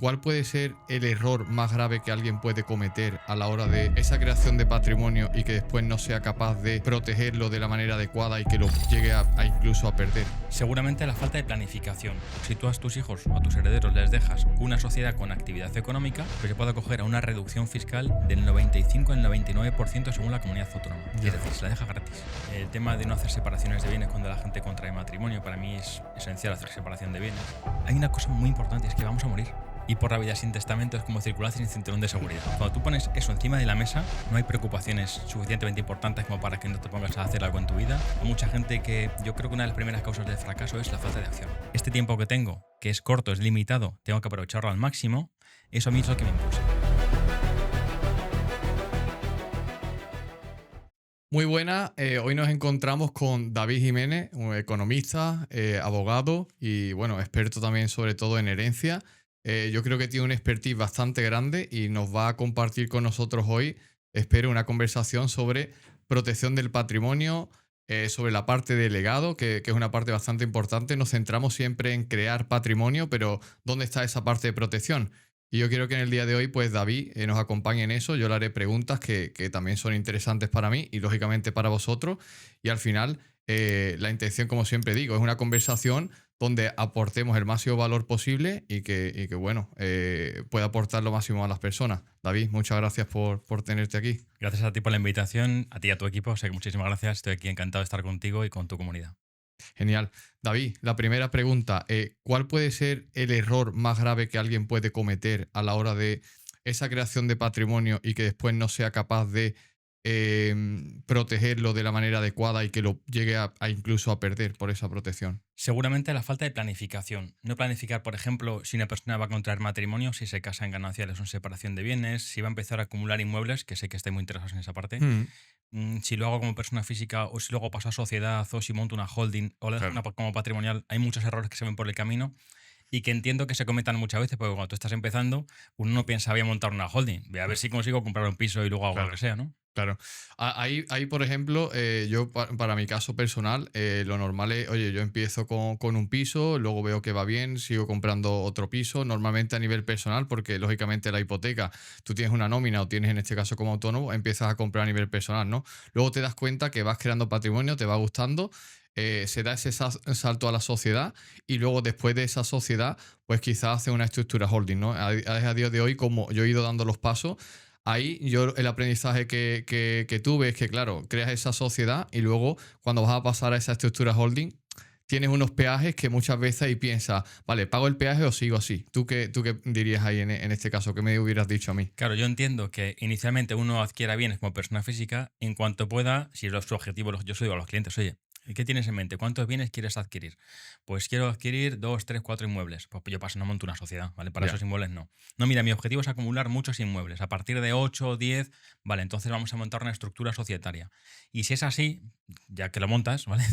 ¿cuál puede ser el error más grave que alguien puede cometer a la hora de esa creación de patrimonio y que después no sea capaz de protegerlo de la manera adecuada y que lo llegue a incluso a perder? Seguramente la falta de planificación. Si tú a tus hijos o a tus herederos les dejas una sociedad con actividad económica, pues se puede acoger a una reducción fiscal del 95 al 99% según la comunidad autónoma. Ya. Es decir, se la deja gratis. El tema de no hacer separaciones de bienes cuando la gente contrae matrimonio, para mí es esencial hacer separación de bienes. Hay una cosa muy importante, es que vamos a morir. Y por la vida sin testamento es como circular sin cinturón de seguridad. Cuando tú pones eso encima de la mesa, no hay preocupaciones suficientemente importantes como para que no te pongas a hacer algo en tu vida. Hay mucha gente que yo creo que una de las primeras causas del fracaso es la falta de acción. Este tiempo que tengo, que es corto, es limitado, tengo que aprovecharlo al máximo, eso a mí es lo que me impulsa. Muy buena, hoy nos encontramos con David Jiménez, un economista, abogado y bueno, experto también sobre todo en herencia. Yo creo que tiene un expertise bastante grande y nos va a compartir con nosotros hoy, espero, una conversación sobre protección del patrimonio, sobre la parte de legado, que es una parte bastante importante. Nos centramos siempre en crear patrimonio, pero ¿dónde está esa parte de protección? Y yo quiero que en el día de hoy, pues David nos acompañe en eso. Yo le haré preguntas que también son interesantes para mí y lógicamente para vosotros. Y al final, la intención, como siempre digo, es una conversación donde aportemos el máximo valor posible y que bueno, pueda aportar lo máximo a las personas. David, muchas gracias por tenerte aquí. Gracias a ti por la invitación, a ti y a tu equipo. Sé que muchísimas gracias. Estoy aquí encantado de estar contigo y con tu comunidad. Genial. David, la primera pregunta, ¿cuál puede ser el error más grave que alguien puede cometer a la hora de esa creación de patrimonio y que después no sea capaz de protegerlo de la manera adecuada y que lo llegue a incluso a perder por esa protección? Seguramente la falta de planificación. No planificar, por ejemplo, si una persona va a contraer matrimonio, si se casa en gananciales o en separación de bienes, si va a empezar a acumular inmuebles, que sé que estáis muy interesados en esa parte. Mm, Si lo hago como persona física o si luego paso a sociedad o si monto una holding o lo dejo claro. como patrimonial, hay muchos errores que se ven por el camino y que entiendo que se cometan muchas veces porque cuando tú estás empezando, uno no piensa voy a montar una holding, voy a ver si consigo comprar un piso y luego hago lo que Claro. sea, ¿no? Claro. Ahí, por ejemplo, yo para mi caso personal, lo normal es, oye, yo empiezo con un piso, luego veo que va bien, sigo comprando otro piso, normalmente a nivel personal, porque lógicamente la hipoteca, tú tienes una nómina o tienes en este caso como autónomo, empiezas a comprar a nivel personal, ¿no? Luego te das cuenta que vas creando patrimonio, te va gustando, se da ese salto a la sociedad y luego después de esa sociedad, pues quizás hace una estructura holding, ¿no? A día de hoy, como yo he ido dando los pasos, ahí yo el aprendizaje que tuve es que, claro, creas esa sociedad y luego cuando vas a pasar a esa estructura holding, tienes unos peajes que muchas veces ahí piensas, vale, ¿pago el peaje o sigo así? ¿Tú qué dirías ahí en este caso? ¿Qué me hubieras dicho a mí? Claro, yo entiendo que inicialmente uno adquiera bienes como persona física en cuanto pueda, si es su objetivo, yo soy digo a los clientes, oye, ¿qué tienes en mente? ¿Cuántos bienes quieres adquirir? Pues quiero adquirir 2, 3, 4 inmuebles. Pues yo paso, no monto una sociedad, ¿vale? Para Ya, esos inmuebles no. No, mira, mi objetivo es acumular muchos inmuebles. A partir de 8 o 10, vale, entonces vamos a montar una estructura societaria. Y si es así, ya que lo montas, ¿vale?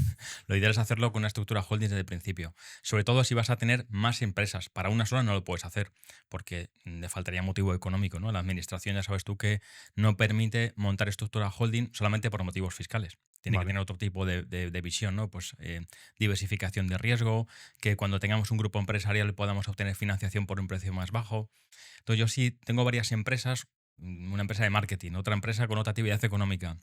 Lo ideal es hacerlo con una estructura holding desde el principio. Sobre todo si vas a tener más empresas. Para una sola no lo puedes hacer porque le faltaría motivo económico, ¿no? La administración, ya sabes tú, que no permite montar estructura holding solamente por motivos fiscales. Tiene que vale. tener otro tipo de visión, ¿no? Pues diversificación de riesgo, que cuando tengamos un grupo empresarial podamos obtener financiación por un precio más bajo. Entonces yo sí tengo varias empresas, una empresa de marketing, otra empresa con otra actividad económica,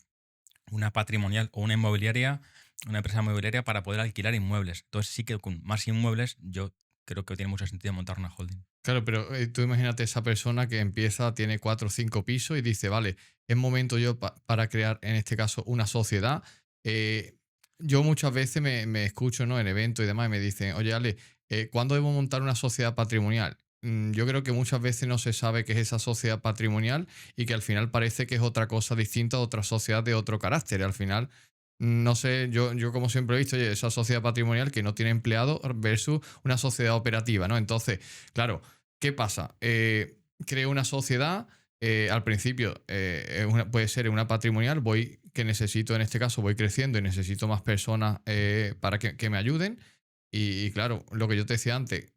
una patrimonial o una empresa inmobiliaria para poder alquilar inmuebles. Entonces sí que con más inmuebles yo creo que tiene mucho sentido montar una holding. Claro, pero tú imagínate esa persona que empieza, tiene 4 o 5 pisos y dice, vale, es momento yo para crear, en este caso, una sociedad. Eh, yo muchas veces me escucho, ¿no? En eventos y demás y me dicen, oye, Ale, ¿cuándo debo montar una sociedad patrimonial? Yo creo que muchas veces no se sabe qué es esa sociedad patrimonial y que al final parece que es otra cosa distinta, otra sociedad de otro carácter. Al final, no sé, yo como siempre he visto, oye, esa sociedad patrimonial que no tiene empleado versus una sociedad operativa, ¿no? Entonces, claro, ¿qué pasa? Creo una sociedad, al principio puede ser una patrimonial, que necesito, en este caso, voy creciendo y necesito más personas para que me ayuden. Y claro, lo que yo te decía antes,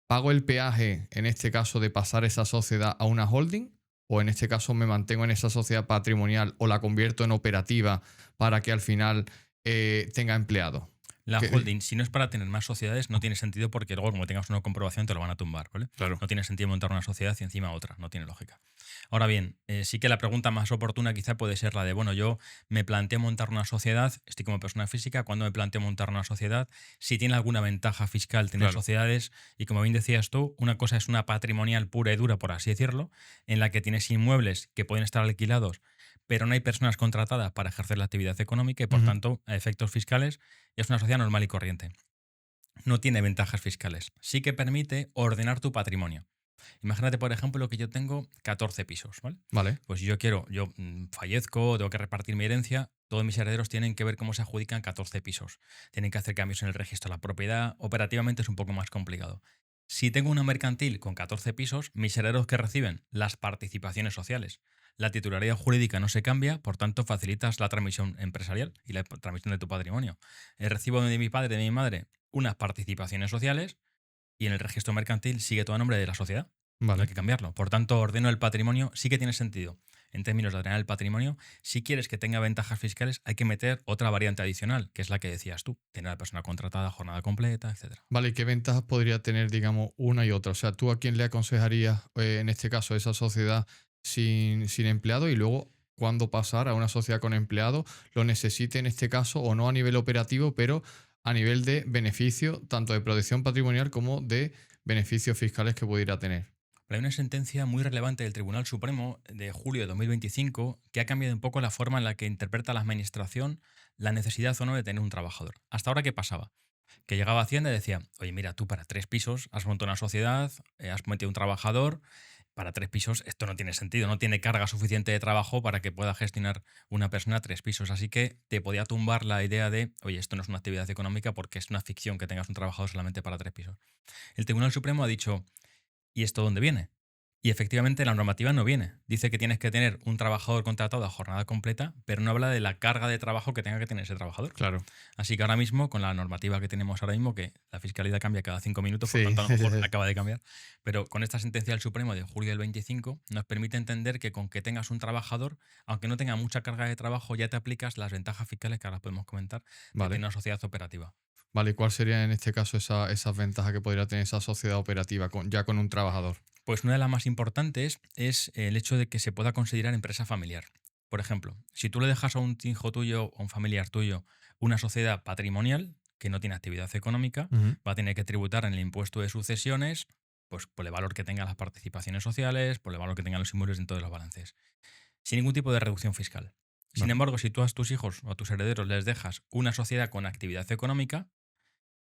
pago el peaje, en este caso, de pasar esa sociedad a una holding, o en este caso me mantengo en esa sociedad patrimonial o la convierto en operativa para que al final tenga empleados. La Que- holding, si no es para tener más sociedades, no tiene sentido porque luego, como tengas una comprobación, te lo van a tumbar, ¿vale? Claro. No tiene sentido montar una sociedad y encima otra, no tiene lógica. Ahora bien, sí que la pregunta más oportuna quizá puede ser la de, bueno, yo me planteo montar una sociedad, estoy como persona física, ¿cuándo me planteo montar una sociedad? Si tiene alguna ventaja fiscal tener Claro. sociedades, y como bien decías tú, una cosa es una patrimonial pura y dura, por así decirlo, en la que tienes inmuebles que pueden estar alquilados, pero no hay personas contratadas para ejercer la actividad económica y, por Ujú. tanto, a efectos fiscales, es una sociedad normal y corriente. No tiene ventajas fiscales. Sí que permite ordenar tu patrimonio. Imagínate, por ejemplo, que yo tengo 14 pisos, ¿vale? Vale. Pues si yo fallezco, tengo que repartir mi herencia, todos mis herederos tienen que ver cómo se adjudican 14 pisos. Tienen que hacer cambios en el registro de la propiedad. Operativamente es un poco más complicado. Si tengo una mercantil con 14 pisos, mis herederos que reciben las participaciones sociales. La titularidad jurídica no se cambia, por tanto facilitas la transmisión empresarial y la transmisión de tu patrimonio. Recibo de mi padre y de mi madre unas participaciones sociales y en el registro mercantil sigue todo a nombre de la sociedad. No hay Vale. que cambiarlo. Por tanto, ordeno el patrimonio, sí que tiene sentido. En términos de ordenar el patrimonio, si quieres que tenga ventajas fiscales, hay que meter otra variante adicional, que es la que decías tú, tener a la persona contratada, jornada completa, etcétera. Vale, ¿y qué ventajas podría tener, digamos, una y otra? O sea, ¿tú a quién le aconsejarías, en este caso, esa sociedad sin empleado y luego cuándo pasar a una sociedad con empleado? Lo necesite en este caso o no a nivel operativo, pero a nivel de beneficio, tanto de protección patrimonial como de beneficios fiscales que pudiera tener. Pero hay una sentencia muy relevante del Tribunal Supremo de julio de 2025 que ha cambiado un poco la forma en la que interpreta la Administración la necesidad o no de tener un trabajador. Hasta ahora, ¿qué pasaba? Que llegaba a Hacienda y decía, oye, mira, tú para 3 pisos has montado una sociedad, has metido un trabajador, para 3 pisos esto no tiene sentido, no tiene carga suficiente de trabajo para que pueda gestionar una persona 3 pisos. Así que te podía tumbar la idea de, oye, esto no es una actividad económica porque es una ficción que tengas un trabajador solamente para 3 pisos. El Tribunal Supremo ha dicho, ¿y esto dónde viene? Y efectivamente la normativa no viene. Dice que tienes que tener un trabajador contratado a jornada completa, pero no habla de la carga de trabajo que tenga que tener ese trabajador. Claro. Así que ahora mismo, con la normativa que tenemos ahora mismo, que la fiscalidad cambia cada 5 minutos, por Sí. tanto a lo mejor acaba de cambiar, pero con esta sentencia del Supremo de julio del 25 nos permite entender que con que tengas un trabajador, aunque no tenga mucha carga de trabajo, ya te aplicas las ventajas fiscales que ahora podemos comentar de tener Vale. una sociedad operativa. Vale, ¿y cuál sería en este caso esas ventajas que podría tener esa sociedad operativa ya con un trabajador? Pues una de las más importantes es el hecho de que se pueda considerar empresa familiar. Por ejemplo, si tú le dejas a un hijo tuyo o un familiar tuyo una sociedad patrimonial que no tiene actividad económica, Ujú. va a tener que tributar en el impuesto de sucesiones, pues por el valor que tengan las participaciones sociales, por el valor que tengan los inmuebles en todos los balances, sin ningún tipo de reducción fiscal. Sin Vale. embargo, si tú a tus hijos o a tus herederos les dejas una sociedad con actividad económica,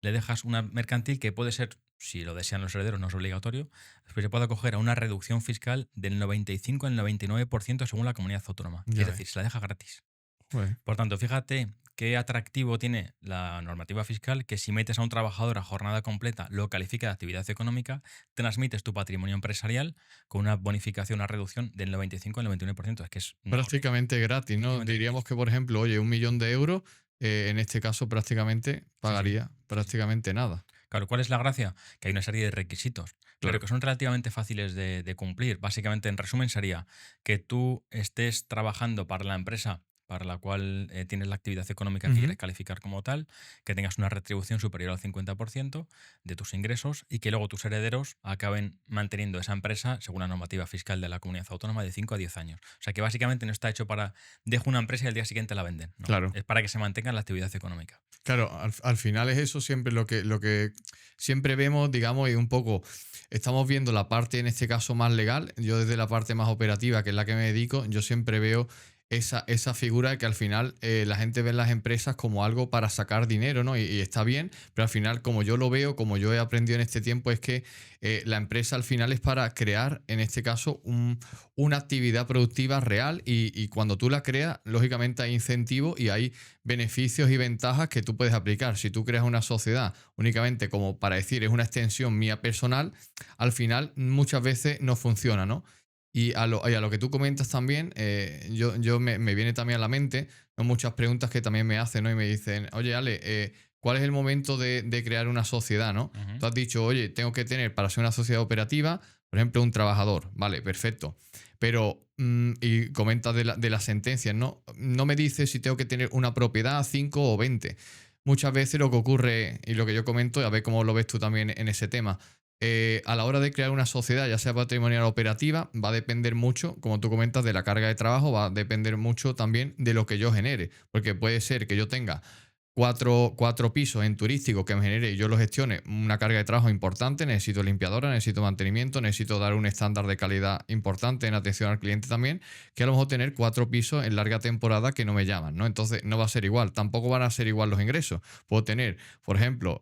le dejas una mercantil que puede ser, si lo desean los herederos, no es obligatorio, pero se puede acoger a una reducción fiscal del 95 al 99% según la comunidad autónoma. Ya Es ves. decir, se la deja gratis. Joder. Por tanto, fíjate qué atractivo tiene la normativa fiscal que si metes a un trabajador a jornada completa, lo califica de actividad económica, transmites tu patrimonio empresarial con una bonificación, una reducción del 95 al 99%. Es que es Prácticamente gratis, ¿no? prácticamente Diríamos gratis. que, por ejemplo, oye, 1 millón de euros, en este caso prácticamente Sí, sí. pagaría Sí, sí. prácticamente nada. Claro, ¿cuál es la gracia? Que hay una serie de requisitos, pero Claro. que son relativamente fáciles de cumplir. Básicamente, en resumen, sería que tú estés trabajando para la empresa para la cual tienes la actividad económica que Ujú. quieres calificar como tal, que tengas una retribución superior al 50% de tus ingresos y que luego tus herederos acaben manteniendo esa empresa según la normativa fiscal de la comunidad autónoma de 5 a 10 años. O sea que básicamente no está hecho para dejo una empresa y al día siguiente la venden. No, Claro. es para que se mantenga la actividad económica. Claro, al final es eso siempre lo que siempre vemos, digamos, y un poco estamos viendo la parte, en este caso, más legal. Yo desde la parte más operativa, que es la que me dedico, yo siempre veo esa figura que al final la gente ve en las empresas como algo para sacar dinero, ¿no? Y está bien, pero al final, como yo lo veo, como yo he aprendido en este tiempo, es que la empresa al final es para crear, en este caso, una actividad productiva real y cuando tú la creas, lógicamente hay incentivos y hay beneficios y ventajas que tú puedes aplicar. Si tú creas una sociedad únicamente como para decir es una extensión mía personal, al final muchas veces no funciona, ¿no? Y a lo que tú comentas también, me viene también a la mente, ¿no? Muchas preguntas que también me hacen, ¿no? Y me dicen, oye, Ale, ¿cuál es el momento de crear una sociedad, ¿no? Ujú. Tú has dicho, oye, tengo que tener para ser una sociedad operativa, por ejemplo, un trabajador. Vale, perfecto. Pero, y comentas de las sentencias, ¿no? No me dices si tengo que tener una propiedad, 5 o 20. muchas veces lo que ocurre y lo que yo comento, a ver cómo lo ves tú también en ese tema. A la hora de crear una sociedad, ya sea patrimonial o operativa, va a depender mucho, como tú comentas, de la carga de trabajo, va a depender mucho también de lo que yo genere, porque puede ser que yo tenga cuatro pisos en turístico que me genere y yo lo gestione una carga de trabajo importante, necesito limpiadora, necesito mantenimiento, necesito dar un estándar de calidad importante en atención al cliente también, que a lo mejor tener 4 pisos en larga temporada que no me llaman, ¿no? Entonces no va a ser igual, tampoco van a ser igual los ingresos. Puedo tener, por ejemplo,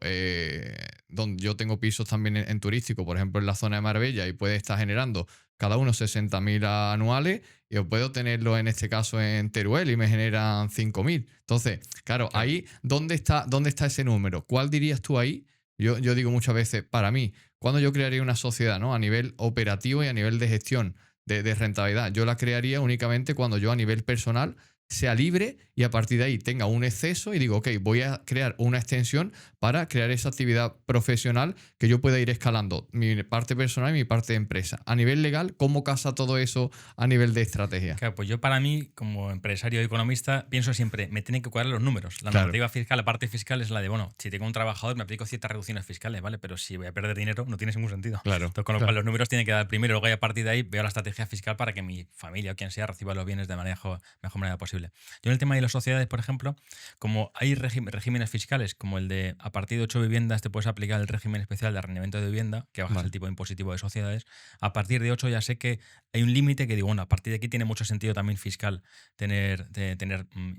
donde yo tengo pisos también en turístico, por ejemplo en la zona de Marbella y puede estar generando cada uno 60.000 anuales y yo puedo tenerlo en este caso en Teruel y me generan 5.000. Entonces, claro, Claro. ahí, ¿dónde está ese número? ¿Cuál dirías tú ahí? Yo digo muchas veces, para mí, cuando yo crearía una sociedad, ¿no? A nivel operativo y a nivel de gestión de rentabilidad, yo la crearía únicamente cuando yo a nivel personal sea libre y a partir de ahí tenga un exceso y digo, ok, voy a crear una extensión para crear esa actividad profesional que yo pueda ir escalando mi parte personal y mi parte de empresa. A nivel legal, ¿cómo casa todo eso a nivel de estrategia? Claro, pues yo para mí, como empresario y economista, pienso siempre, me tienen que cuadrar los números. La Claro, normativa fiscal, la parte fiscal es la de, bueno, si tengo un trabajador me aplico ciertas reducciones fiscales, ¿vale? Pero si voy a perder dinero, no tiene ningún sentido. claro, Entonces, con lo cual claro. los números tienen que dar primero, luego ya a partir de ahí veo la estrategia fiscal para que mi familia o quien sea reciba los bienes de la mejor manera posible. Yo en el tema de las sociedades, por ejemplo, como hay regímenes fiscales, como el de a partir de 8 viviendas te puedes aplicar el régimen especial de arrendamiento de vivienda, que bajas Vale. el tipo impositivo de sociedades, a partir de 8 ya sé que hay un límite que digo, bueno, a partir de aquí tiene mucho sentido también fiscal tener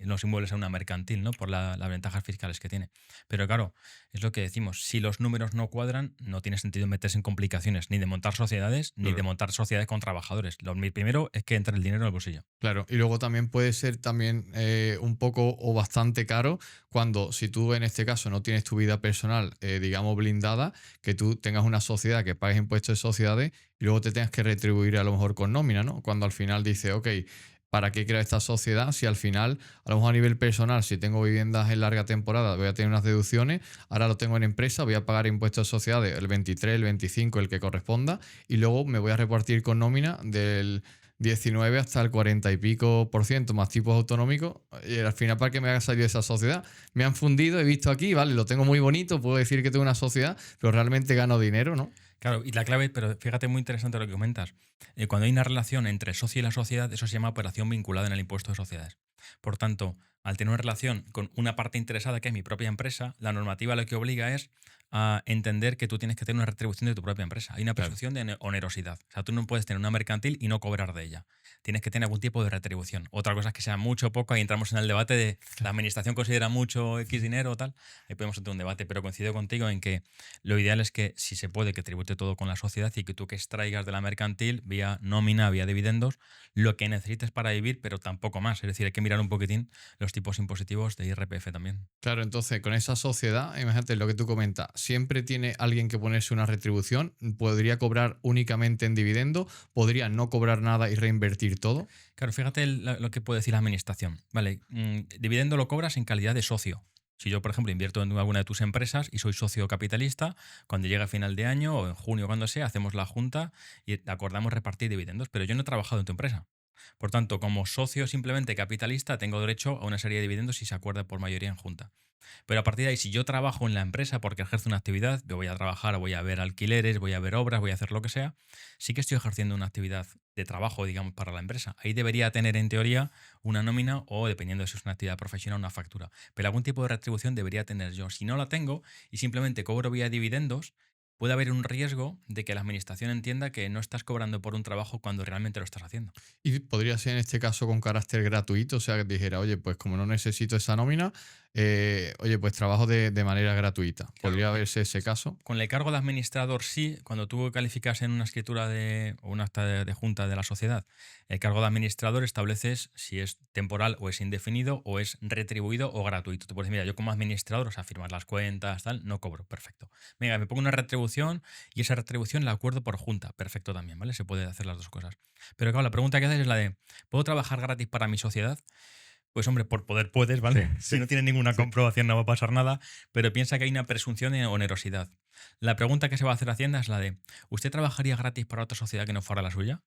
los inmuebles en una mercantil, ¿no? Por las ventajas fiscales que tiene. Pero claro, es lo que decimos, si los números no cuadran, no tiene sentido meterse en complicaciones ni de montar sociedades, ni de Claro. montar sociedades con trabajadores. Lo primero es que entre el dinero en el bolsillo. Claro, y luego también puede ser también un poco o bastante caro cuando si tú en este caso no tienes tu vida personal, digamos, blindada, que tú tengas una sociedad que pagues impuestos de sociedades y luego te tengas que retribuir a lo mejor con nómina, ¿no? Cuando al final dices, ok, ¿para qué crear esta sociedad si al final, a lo mejor a nivel personal, si tengo viviendas en larga temporada, voy a tener unas deducciones, ahora lo tengo en empresa, voy a pagar impuestos de sociedades el 23, el 25, el que corresponda, y luego me voy a repartir con nómina del 19 hasta el 40 y pico por ciento más tipos autonómicos. Y al final, ¿para qué me haga salir de esa sociedad? Me han fundido, he visto aquí, vale, lo tengo muy bonito, puedo decir que tengo una sociedad, pero realmente gano dinero, ¿no? Claro, y la clave, pero fíjate, muy interesante lo que comentas. Cuando hay una relación entre socio y la sociedad, eso se llama operación vinculada en el impuesto de sociedades. Por tanto, al tener una relación con una parte interesada que es mi propia empresa, la normativa lo que obliga es a entender que tú tienes que tener una retribución de tu propia empresa. Hay una Claro. presunción de onerosidad. O sea, tú no puedes tener una mercantil y no cobrar de ella. Tienes que tener algún tipo de retribución. Otra cosa es que sea mucho o poco, ahí entramos en el debate de la administración considera mucho X dinero o tal. Ahí podemos entrar en un debate, pero coincido contigo en que lo ideal es que, si se puede, que tribute todo con la sociedad y que tú que extraigas de la mercantil, vía nómina, vía dividendos, lo que necesites para vivir, pero tampoco más. Es decir, hay que mirar un poquitín los tipos impositivos de IRPF también. Claro, entonces con esa sociedad, imagínate lo que tú comentas, siempre tiene alguien que ponerse una retribución, podría cobrar únicamente en dividendo, podría no cobrar nada y reinvertir todo. Claro, fíjate lo que puede decir la administración. Vale, dividendo lo cobras en calidad de socio. Si yo, por ejemplo, invierto en alguna de tus empresas y soy socio capitalista, cuando llega final de año o en junio, cuando sea, hacemos la junta y acordamos repartir dividendos, pero yo no he trabajado en tu empresa. Por tanto, como socio simplemente capitalista, tengo derecho a una serie de dividendos si se acuerda por mayoría en junta. Pero a partir de ahí, si yo trabajo en la empresa porque ejerzo una actividad, yo voy a trabajar, voy a ver alquileres, voy a ver obras, voy a hacer lo que sea, sí que estoy ejerciendo una actividad de trabajo, digamos, para la empresa. Ahí debería tener, en teoría, una nómina o, dependiendo de si es una actividad profesional, una factura. Pero algún tipo de retribución debería tener yo. Si no la tengo y simplemente cobro vía dividendos, puede haber un riesgo de que la administración entienda que no estás cobrando por un trabajo cuando realmente lo estás haciendo. Y podría ser en este caso con carácter gratuito, o sea, que dijera, oye, pues como no necesito esa nómina, oye, pues trabajo de manera gratuita. Claro, Podría verse ese caso. con el cargo de administrador sí, cuando tú calificas en una escritura o un acta de junta de la sociedad, el cargo de administrador estableces si es temporal o es indefinido o es retribuido o gratuito. Tú puedes decir, mira, yo como administrador, o sea, firmar las cuentas, tal, no cobro, perfecto. Venga, me pongo una retribución y esa retribución la acuerdo por junta, perfecto también, ¿vale? Se puede hacer las dos cosas. Pero claro, la pregunta que haces es la de, ¿puedo trabajar gratis para mi sociedad? Pues hombre, por poder puedes, ¿vale? Sí, Si no tienes ninguna sí. comprobación no va a pasar nada, pero piensa que hay una presunción de onerosidad. La pregunta que se va a hacer a Hacienda es la de, ¿usted trabajaría gratis para otra sociedad que no fuera la suya?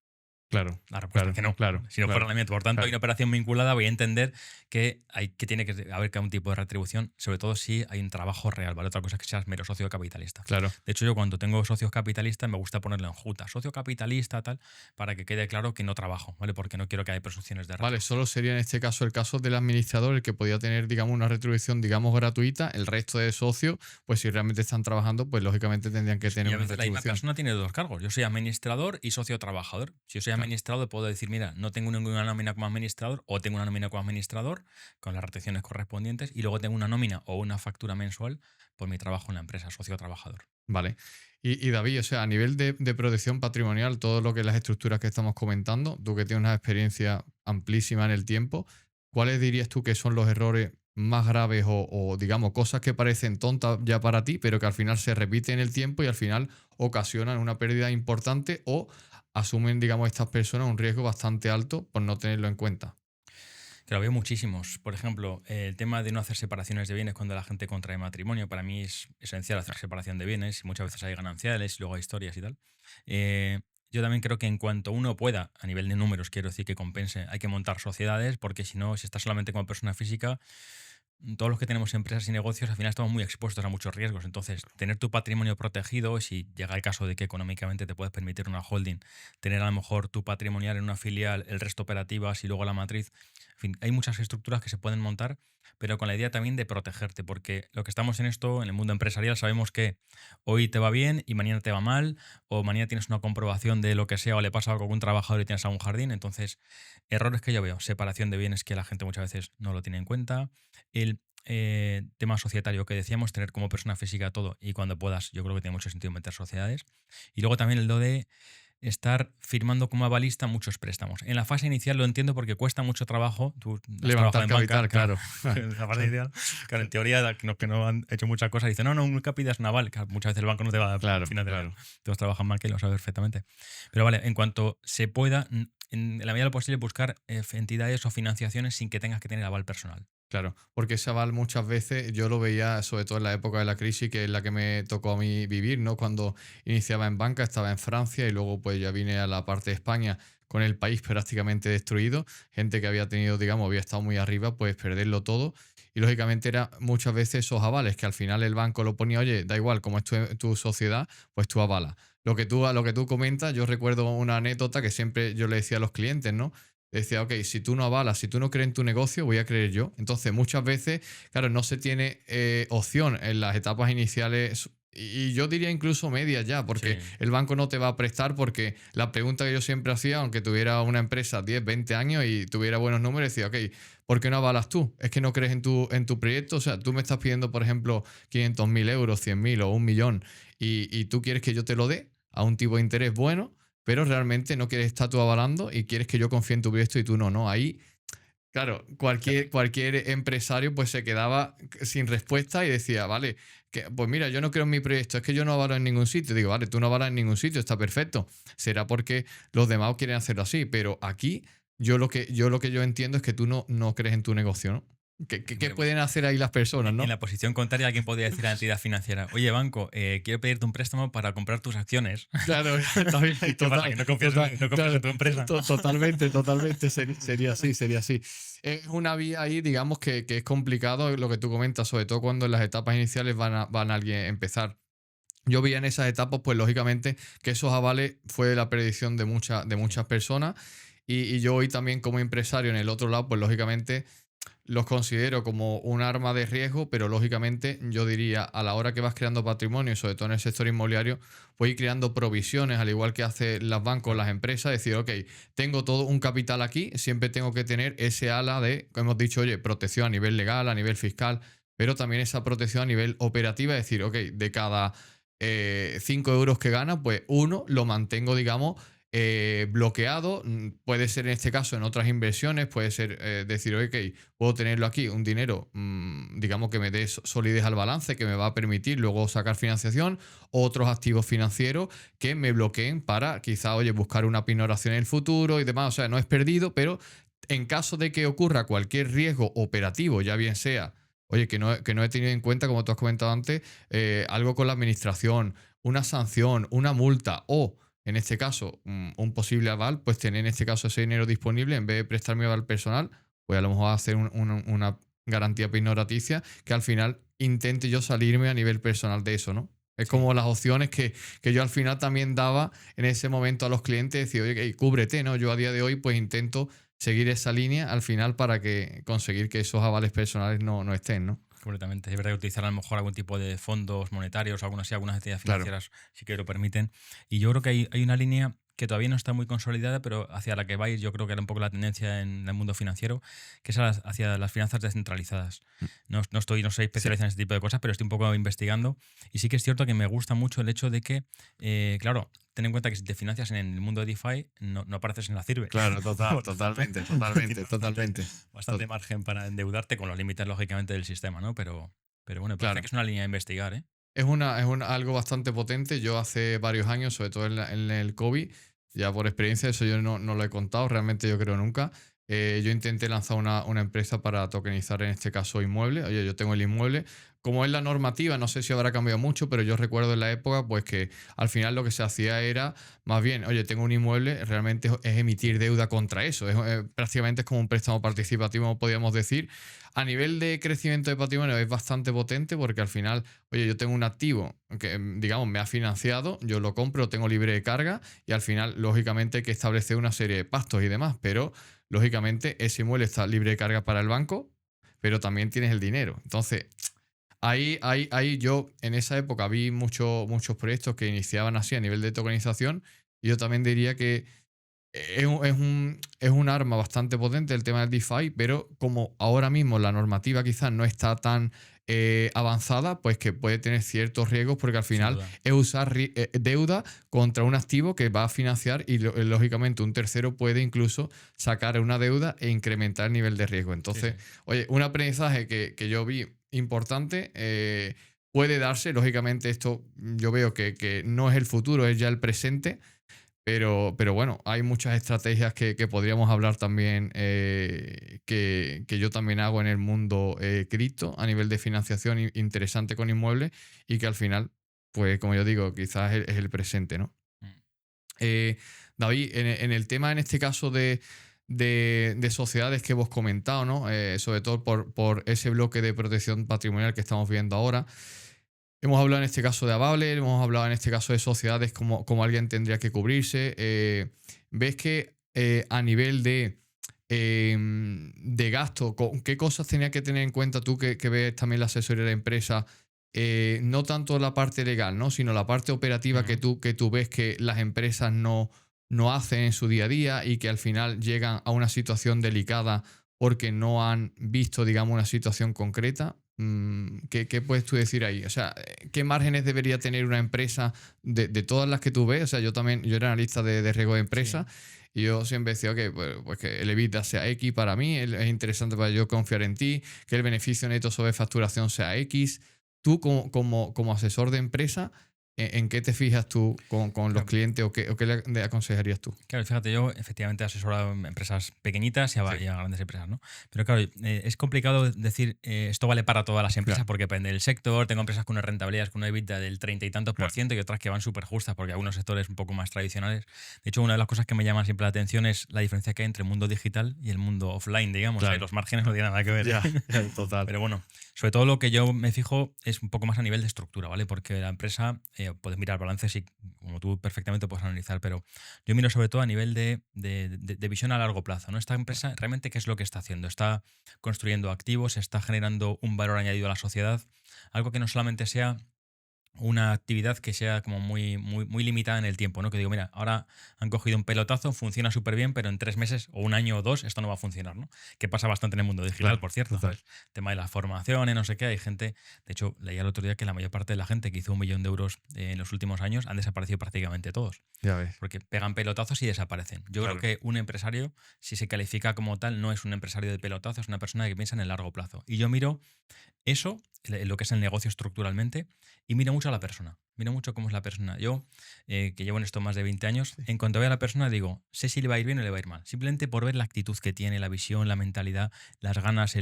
Claro, La respuesta es claro, que no. claro, Si no fuera claro, la mía. Por tanto, hay claro, una operación vinculada, voy a entender que tiene que haber un tipo de retribución, sobre todo si hay un trabajo real, ¿vale? Otra cosa es que seas mero socio capitalista. claro. De hecho, yo cuando tengo socios capitalistas me gusta ponerlo en juta, socio capitalista, tal, para que quede claro que no trabajo, ¿vale? Porque no quiero que haya presunciones de Vale, retribución. solo sería en este caso el caso del administrador el que podía tener, digamos, una retribución, digamos, gratuita. El resto de socios, pues si realmente están trabajando, pues lógicamente tendrían que tener Y a una veces la misma retribución. persona tiene dos cargos. Yo soy administrador y socio trabajador. Si yo soy Claro. administrador, puedo decir, mira, no tengo ninguna nómina como administrador o tengo una nómina como administrador con las retenciones correspondientes y luego tengo una nómina o una factura mensual por mi trabajo en la empresa, socio trabajador. Vale. Y David, o sea, a nivel de protección patrimonial, todo lo que las estructuras que estamos comentando, tú que tienes una experiencia amplísima en el tiempo, ¿cuáles dirías tú que son los errores más graves o, digamos, cosas que parecen tontas ya para ti, pero que al final se repiten en el tiempo y al final ocasionan una pérdida importante o asumen, digamos, estas personas un riesgo bastante alto por no tenerlo en cuenta? Que lo veo muchísimos. Por ejemplo, el tema de no hacer separaciones de bienes cuando la gente contrae matrimonio, para mí es esencial hacer separación de bienes y muchas veces hay gananciales y luego hay historias y tal. Eh, yo también creo que en cuanto uno pueda, a nivel de números, quiero decir que compense, hay que montar sociedades porque si no, si estás solamente como persona física, todos los que tenemos empresas y negocios al final estamos muy expuestos a muchos riesgos. Entonces, tener tu patrimonio protegido, si llega el caso de que económicamente te puedes permitir una holding, tener a lo mejor tu patrimonial en una filial, el resto operativas y luego la matriz. En fin, hay muchas estructuras que se pueden montar, pero con la idea también de protegerte, porque lo que estamos en esto, en el mundo empresarial, sabemos que hoy te va bien y mañana te va mal, o mañana tienes una comprobación de lo que sea, o le pasa algo a algún trabajador y tienes algún jardín. Entonces, errores que yo veo, separación de bienes que la gente muchas veces no lo tiene en cuenta, el tema societario que decíamos, tener como persona física todo y cuando puedas, yo creo que tiene mucho sentido meter sociedades. Y luego también el do de estar firmando como avalista muchos préstamos. En la fase inicial lo entiendo porque cuesta mucho trabajo. Tú has trabajado Levantar en banca, capital, claro. claro. En la fase inicial, claro, en teoría, que no han hecho muchas cosas, dicen, no, un capital es un aval. Claro, muchas veces el banco no te va a Claro, financiar. claro. Tú has trabajado en banca y lo sabes perfectamente. Pero vale, en cuanto se pueda, en la medida de lo posible, buscar entidades o financiaciones sin que tengas que tener aval personal. Claro, porque ese aval muchas veces yo lo veía, sobre todo en la época de la crisis, que es la que me tocó a mí vivir, ¿no? Cuando iniciaba en banca, estaba en Francia y luego pues ya vine a la parte de España con el país prácticamente destruido, gente que había tenido, digamos, había estado muy arriba, pues perderlo todo. Y lógicamente era muchas veces esos avales que al final el banco lo ponía, oye, da igual, como es tu sociedad, pues tú avalas. Lo que tú comentas, yo recuerdo una anécdota que siempre yo le decía a los clientes, ¿no? Decía, ok, si tú no avalas, si tú no crees en tu negocio, voy a creer yo. Entonces, muchas veces, claro, no se tiene opción en las etapas iniciales y yo diría incluso medias ya, porque Sí. el banco no te va a prestar porque la pregunta que yo siempre hacía, aunque tuviera una empresa 10 20 años y tuviera buenos números, decía, ok, ¿por qué no avalas tú? Es que no crees en tu proyecto. O sea, tú me estás pidiendo, por ejemplo, 500.000 euros, 100.000 o 1 millón y tú quieres que yo te lo dé a un tipo de interés bueno, pero realmente no quieres estar tú avalando y quieres que yo confíe en tu proyecto y tú no, ¿no? Ahí, claro, cualquier empresario pues se quedaba sin respuesta y decía, vale, pues mira, yo no creo en mi proyecto, es que yo no avalo en ningún sitio. Digo, vale, tú no avalas en ningún sitio, está perfecto. Será porque los demás quieren hacerlo así, pero aquí yo entiendo es que tú no crees en tu negocio, ¿no? ¿Qué Hombre, pues, pueden hacer ahí las personas, en no? la posición contraria, alguien podría decir a la entidad financiera, oye, banco, quiero pedirte un préstamo para comprar tus acciones. Claro, también, ¿Qué pasa? ¿Que no confías, no confías claro, en tu empresa? totalmente, sería así, sería así. Es una vía ahí, digamos, que es complicado lo que tú comentas, sobre todo cuando en las etapas iniciales van a alguien a empezar. Yo vi en esas etapas, pues lógicamente, que esos avales fue la predicción de Sí. muchas personas y yo hoy también como empresario en el otro lado, pues lógicamente los considero como un arma de riesgo, pero lógicamente yo diría, a la hora que vas creando patrimonio, y sobre todo en el sector inmobiliario, pues ir creando provisiones, al igual que hacen los bancos, Claro. las empresas, decir, ok, tengo todo un capital aquí, siempre tengo que tener ese ala de, como hemos dicho, oye, protección a nivel legal, a nivel fiscal, pero también esa protección a nivel operativa, es decir, ok, de cada 5 euros que gana, pues uno lo mantengo, digamos, bloqueado. Puede ser en este caso en otras inversiones, puede ser decir, ok, puedo tenerlo aquí, un dinero, digamos que me dé solidez al balance, que me va a permitir luego sacar financiación, otros activos financieros que me bloqueen para quizá, oye, buscar una pinoración en el futuro y demás. O sea, no es perdido, pero en caso de que ocurra cualquier riesgo operativo, ya bien sea, oye, que no he tenido en cuenta, como tú has comentado antes, algo con la administración, una sanción, una multa o en este caso, un posible aval, pues tener en este caso ese dinero disponible, en vez de prestar mi aval personal, pues a lo mejor hacer una garantía pignoraticia que al final intente yo salirme a nivel personal de eso, ¿no? Es Sí, como las opciones que yo al final también daba en ese momento a los clientes, decir, oye, cúbrete, ¿no? Yo a día de hoy pues intento seguir esa línea al final para que conseguir que esos avales personales no estén, ¿no? completamente. Es verdad que utilizar a lo mejor algún tipo de fondos monetarios o algunas, sí, algunas entidades Claro, financieras sí que lo permiten. Y yo creo que hay una línea que todavía no está muy consolidada, pero hacia la que va a ir, yo creo que era un poco la tendencia en el mundo financiero, que es hacia las finanzas descentralizadas. No soy sí, especialista en este tipo de cosas, pero estoy un poco investigando. Y sí que es cierto que me gusta mucho el hecho de que, claro, ten en cuenta que si te financias en el mundo de DeFi, no apareces en la CIRBE. claro, Tienes totalmente. bastante margen para endeudarte con los límites, lógicamente, del sistema, ¿no? Pero bueno, parece que Claro. es una línea a investigar, ¿eh? Algo bastante potente. Yo hace varios años, sobre todo en el COVID, ya por experiencia, eso yo no lo he contado, realmente yo creo nunca. Yo intenté lanzar una empresa para tokenizar en este caso inmuebles. Oye, yo tengo el inmueble. Como es la normativa, no sé si habrá cambiado mucho, pero yo recuerdo en la época pues que al final lo que se hacía era más bien, oye, tengo un inmueble, realmente es emitir deuda contra eso. Prácticamente es como un préstamo participativo, podríamos decir. A nivel de crecimiento de patrimonio es bastante potente porque al final, oye, yo tengo un activo que, digamos, me ha financiado, yo lo compro, lo tengo libre de carga y al final, lógicamente, hay que establecer una serie de pastos y demás, pero lógicamente ese inmueble está libre de carga para el banco, pero también tienes el dinero. Entonces, ahí yo en esa época vi muchos proyectos que iniciaban así a nivel de tokenización y yo también diría que es un arma bastante potente el tema del DeFi, pero como ahora mismo la normativa quizás no está tan avanzada, pues que puede tener ciertos riesgos porque al Sin final duda. es usar deuda contra un activo que va a financiar y lógicamente un tercero puede incluso sacar una deuda e incrementar el nivel de riesgo. Sí, Entonces, sí. oye, un aprendizaje que yo vi importante. Puede darse, lógicamente esto yo veo que no es el futuro, es ya el presente, pero bueno, hay muchas estrategias que podríamos hablar también, que yo también hago en el mundo cripto a nivel de financiación interesante con inmuebles y que al final, pues como yo digo, quizás es el presente, ¿no? Mm. Eh, David, en el tema en este caso de sociedades que hemos comentado, ¿no? Sobre todo por ese bloque de protección patrimonial que estamos viendo ahora. Hemos hablado en este caso de Avable, hemos hablado en este caso de sociedades como alguien tendría que cubrirse. ¿Ves que a nivel de gasto, qué cosas tenía que tener en cuenta tú que ves también la asesoría de la empresa? No tanto la parte legal, ¿no? Sino la parte operativa Ujú. que tú ves que las empresas no hacen en su día a día y que al final llegan a una situación delicada porque no han visto, digamos, una situación concreta. ¿Qué puedes tú decir ahí? O sea, ¿qué márgenes debería tener una empresa de todas las que tú ves? O sea, yo era analista de riesgo de Sí. empresa y yo siempre decía, ok, pues que el EBITDA sea X para mí, es interesante para yo confiar en ti, que el beneficio neto sobre facturación sea X. Tú como asesor de empresa, ¿en qué te fijas tú con los Claro, clientes o qué le aconsejarías tú? claro, fíjate, yo efectivamente he asesorado a empresas pequeñitas Sí, y a grandes empresas, ¿no? Pero claro, es complicado decir esto vale para todas las empresas claro, porque depende del sector. Tengo empresas con unas rentabilidades con una EBITDA del 30 y tantos por claro. ciento y otras que van súper justas porque algunos sectores un poco más tradicionales. De hecho, una de las cosas que me llaman siempre la atención es la diferencia que hay entre el mundo digital y el mundo offline, digamos. Claro. Los márgenes no tienen nada que ver. Ya, total. Pero bueno, sobre todo lo que yo me fijo es un poco más a nivel de estructura, ¿vale? Porque la empresa, puedes mirar balances y como tú perfectamente puedes analizar, pero yo miro sobre todo a nivel de visión a largo plazo, ¿no? Esta empresa realmente qué es lo que está haciendo. Está construyendo activos, está generando un valor añadido a la sociedad, algo que no solamente sea una actividad que sea como muy limitada en el tiempo, ¿no? Que digo, mira, ahora han cogido un pelotazo, funciona súper bien, pero en 3 meses o un año o dos esto no va a funcionar, ¿no? Que pasa bastante en el mundo digital, Claro, por cierto, total. ¿sabes? Tema de las formaciones, no sé qué, hay gente, de hecho, leía el otro día que la mayor parte de la gente que hizo 1 millón de euros en los últimos años han desaparecido prácticamente todos, Ya ves. porque pegan pelotazos y desaparecen. Yo creo Claro. que un empresario, si se califica como tal, no es un empresario de pelotazo, es una persona que piensa en el largo plazo. Y yo miro eso, lo que es el negocio estructuralmente, y miro mucho a la persona. Miro mucho cómo es la persona. Yo, que llevo en esto más de 20 años, Sí. en cuanto veo a la persona, digo, sé si le va a ir bien o le va a ir mal. Simplemente por ver la actitud que tiene, la visión, la mentalidad, las ganas,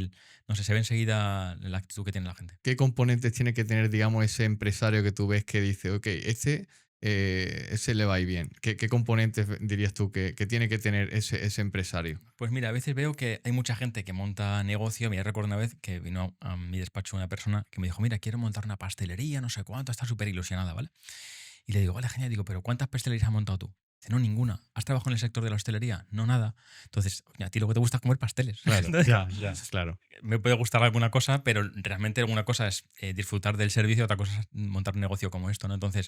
no sé, se ve enseguida la actitud que tiene la gente. ¿Qué componentes tiene que tener, digamos, ese empresario que tú ves que dice, ok, este se le va a ir bien? ¿Qué componentes dirías tú que tiene que tener ese empresario? Pues mira, a veces veo que hay mucha gente que monta negocio. Mira, recuerdo una vez que vino a mi despacho una persona que me dijo, mira, quiero montar una pastelería, no sé cuánto, está súper ilusionada, ¿vale? Y le digo, vale, genial, digo, pero ¿cuántas pastelerías has montado tú? Dice, no, ninguna. ¿Has trabajado en el sector de la hostelería? No, nada. Entonces, oye, a ti lo que te gusta es comer pasteles. Claro, Entonces, ya, claro. me puede gustar alguna cosa, pero realmente alguna cosa es disfrutar del servicio, otra cosa es montar un negocio como esto, ¿no? Entonces,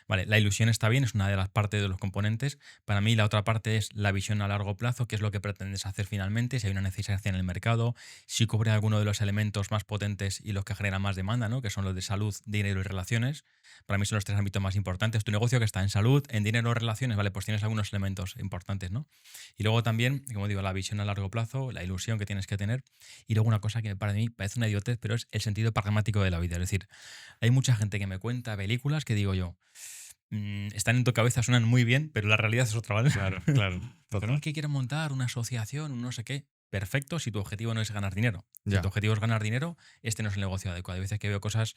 vale, la ilusión está bien, es una de las partes de los componentes. Para mí, la otra parte es la visión a largo plazo, qué es lo que pretendes hacer finalmente, si hay una necesidad en el mercado, si cubre alguno de los elementos más potentes y los que generan más demanda, ¿no? Que son los de salud, dinero y relaciones. Para mí son los tres ámbitos más importantes. Tu negocio que está en salud, en dinero o relaciones, vale, pues tienes algunos elementos importantes, ¿no? Y luego también, como digo, la visión a largo plazo, la ilusión que tienes que tener. Y luego una cosa que para mí parece una idiotez, pero es el sentido pragmático de la vida. Es decir, hay mucha gente que me cuenta películas que digo yo, están en tu cabeza, suenan muy bien, pero la realidad es otra, ¿vale? Claro, Pero no es que quieren montar una asociación, un no sé qué. Perfecto, si tu objetivo no es ganar dinero. Si Ya. tu objetivo es ganar dinero, este no es el negocio adecuado. Hay veces que veo cosas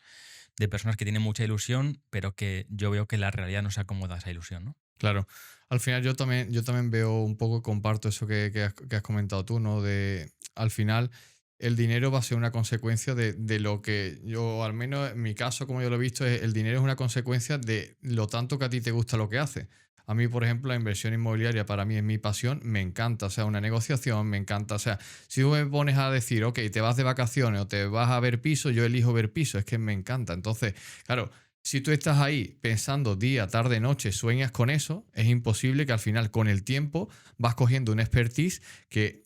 de personas que tienen mucha ilusión, pero que yo veo que la realidad no se acomoda a esa ilusión, ¿no? Claro. Al final yo también veo un poco, comparto eso que has comentado tú, ¿no? De al final el dinero va a ser una consecuencia de lo que yo, al menos en mi caso, como yo lo he visto, el dinero es una consecuencia de lo tanto que a ti te gusta lo que haces. A mí, por ejemplo, la inversión inmobiliaria para mí es mi pasión, me encanta, o sea, una negociación, me encanta, o sea, si tú me pones a decir, ok, te vas de vacaciones o te vas a ver piso, yo elijo ver piso, es que me encanta. Entonces, claro, si tú estás ahí pensando día, tarde, noche, sueñas con eso, es imposible que al final, con el tiempo, vas cogiendo una expertise que,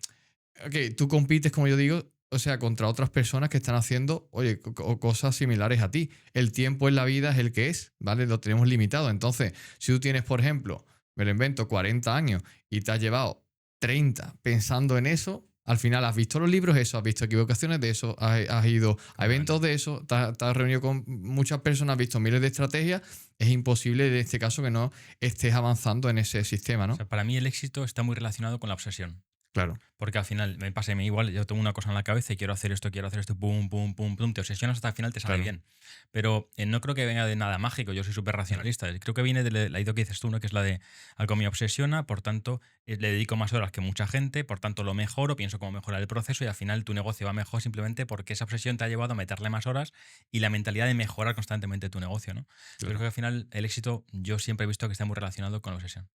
ok, tú compites, como yo digo, o sea, contra otras personas que están haciendo, oye, cosas similares a ti. El tiempo en la vida es el que es, ¿vale? Lo tenemos limitado. Entonces, si tú tienes, por ejemplo, me lo invento, 40 años y te has llevado 30 pensando en eso, al final has visto los libros, eso, has visto equivocaciones de eso, has ido a eventos de eso, te has reunido con muchas personas, has visto miles de estrategias, es imposible en este caso que no estés avanzando en ese sistema, O ¿no? sea, para mí el éxito está muy relacionado con la obsesión. Claro, Porque al final me pasa a mí igual, yo tengo una cosa en la cabeza y quiero hacer esto, pum, pum, pum, pum, te obsesionas hasta el final te sale claro, bien. Pero no creo que venga de nada mágico, yo soy súper racionalista. Creo que viene de la idea que dices tú, ¿no? Que es la de algo me obsesiona, por tanto le dedico más horas que mucha gente, por tanto lo mejoro, pienso cómo mejorar el proceso y al final tu negocio va mejor simplemente porque esa obsesión te ha llevado a meterle más horas y la mentalidad de mejorar constantemente tu negocio, ¿no? Yo creo claro. que al final el éxito yo siempre he visto que está muy relacionado con la obsesión.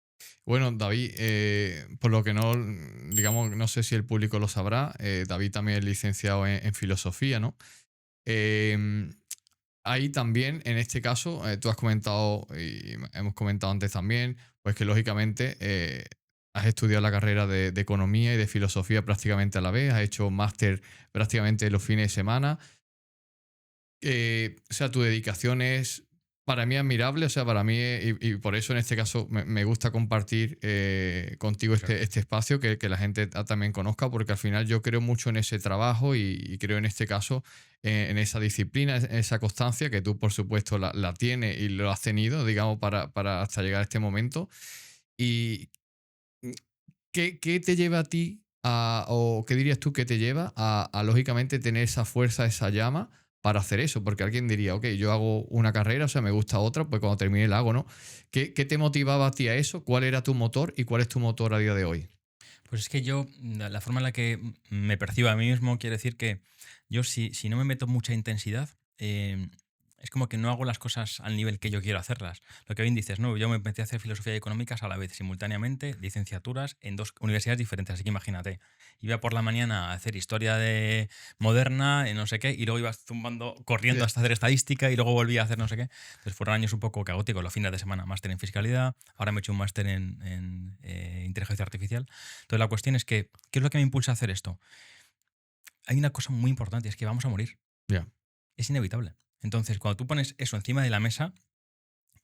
Bueno, David, por lo que no, digamos, no sé si el público lo sabrá, David también es licenciado en filosofía, ¿no? Em, Ahí también, en este caso, tú has comentado, y hemos comentado antes también, pues que lógicamente has estudiado la carrera de economía y de filosofía prácticamente a la vez, has hecho máster prácticamente los fines de semana. O sea, tu dedicación es para mí admirable, o sea, para mí, y por eso en este caso me gusta compartir contigo Claro. este espacio, que la gente también conozca, porque al final yo creo mucho en ese trabajo y creo en este caso en esa disciplina, en esa constancia que tú, por supuesto, la tienes y lo has tenido, digamos, para hasta llegar a este momento. Y ¿qué te lleva a ti o qué dirías tú que te lleva lógicamente tener esa fuerza, esa llama para hacer eso? Porque alguien diría, ok, yo hago una carrera, o sea, me gusta otra, pues cuando termine la hago, ¿no? ¿Qué te motivaba a ti a eso? ¿Cuál era tu motor y cuál es tu motor a día de hoy? Pues es que yo, la forma en la que me percibo a mí mismo, quiere decir que yo si no me meto mucha intensidad, es como que no hago las cosas al nivel que yo quiero hacerlas. Lo que bien dices, ¿no? Yo me empecé a hacer filosofía y económicas a la vez, simultáneamente, licenciaturas en dos universidades diferentes, así que imagínate. Iba por la mañana a hacer historia de moderna, no sé qué, y luego iba zumbando, corriendo Ya. hasta hacer estadística y luego volvía a hacer no sé qué. Entonces fueron años un poco caóticos, los fines de semana, máster en fiscalidad, ahora me he hecho un máster en inteligencia artificial. Entonces la cuestión es que, ¿qué es lo que me impulsa a hacer esto? Hay una cosa muy importante, es que vamos a morir. Ya. Es inevitable. Entonces, cuando tú pones eso encima de la mesa,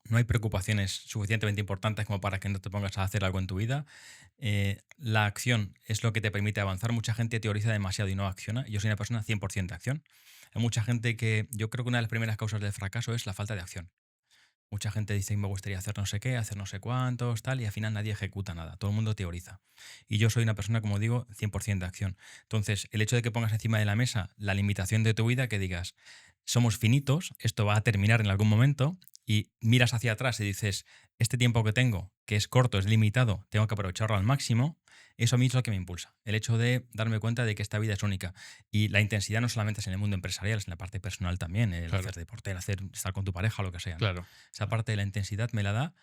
no hay preocupaciones suficientemente importantes como para que no te pongas a hacer algo en tu vida. La acción es lo que te permite avanzar. Mucha gente teoriza demasiado y no acciona. Yo soy una persona 100% de acción. Hay mucha gente que yo creo que una de las primeras causas del fracaso es la falta de acción. Mucha gente dice, me gustaría hacer no sé qué, hacer no sé cuántos, tal, y al final nadie ejecuta nada, todo el mundo teoriza. Y yo soy una persona, como digo, 100% de acción. Entonces, el hecho de que pongas encima de la mesa la limitación de tu vida, que digas, somos finitos, esto va a terminar en algún momento, y miras hacia atrás y dices, este tiempo que tengo, que es corto, es limitado, tengo que aprovecharlo al máximo, eso a mí es lo que me impulsa. El hecho de darme cuenta de que esta vida es única. Y la intensidad no solamente es en el mundo empresarial, es en la parte personal también, el Claro, hacer deporte, el estar con tu pareja, lo que sea, ¿no? claro, Esa parte de la intensidad me la da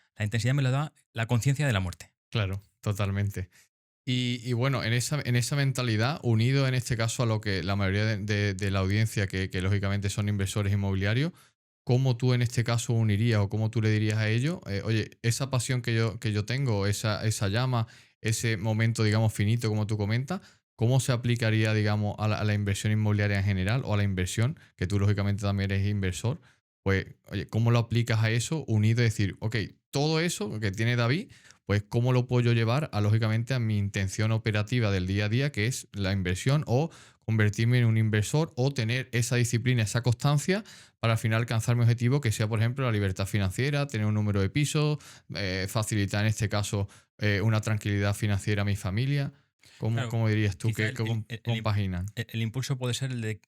la conciencia de la muerte. claro, totalmente. Y bueno, en esa mentalidad, unido en este caso a lo que la mayoría de la audiencia, que lógicamente son inversores inmobiliarios, ¿cómo tú en este caso unirías o cómo tú le dirías a ellos, oye, esa pasión que yo tengo, esa llama, ese momento, digamos, finito, como tú comentas, ¿cómo se aplicaría, digamos, a la inversión inmobiliaria en general o a la inversión, que tú lógicamente también eres inversor? Pues, oye, ¿cómo lo aplicas a eso unido y decir, ok, todo eso que tiene David, pues cómo lo puedo yo llevar lógicamente a mi intención operativa del día a día, que es la inversión o convertirme en un inversor o tener esa disciplina, esa constancia para al final alcanzar mi objetivo, que sea, por ejemplo, la libertad financiera, tener un número de pisos, facilitar en este caso una tranquilidad financiera a mi familia. ¿Cómo, Claro, cómo dirías tú quizá que compaginan? el impulso puede ser el de,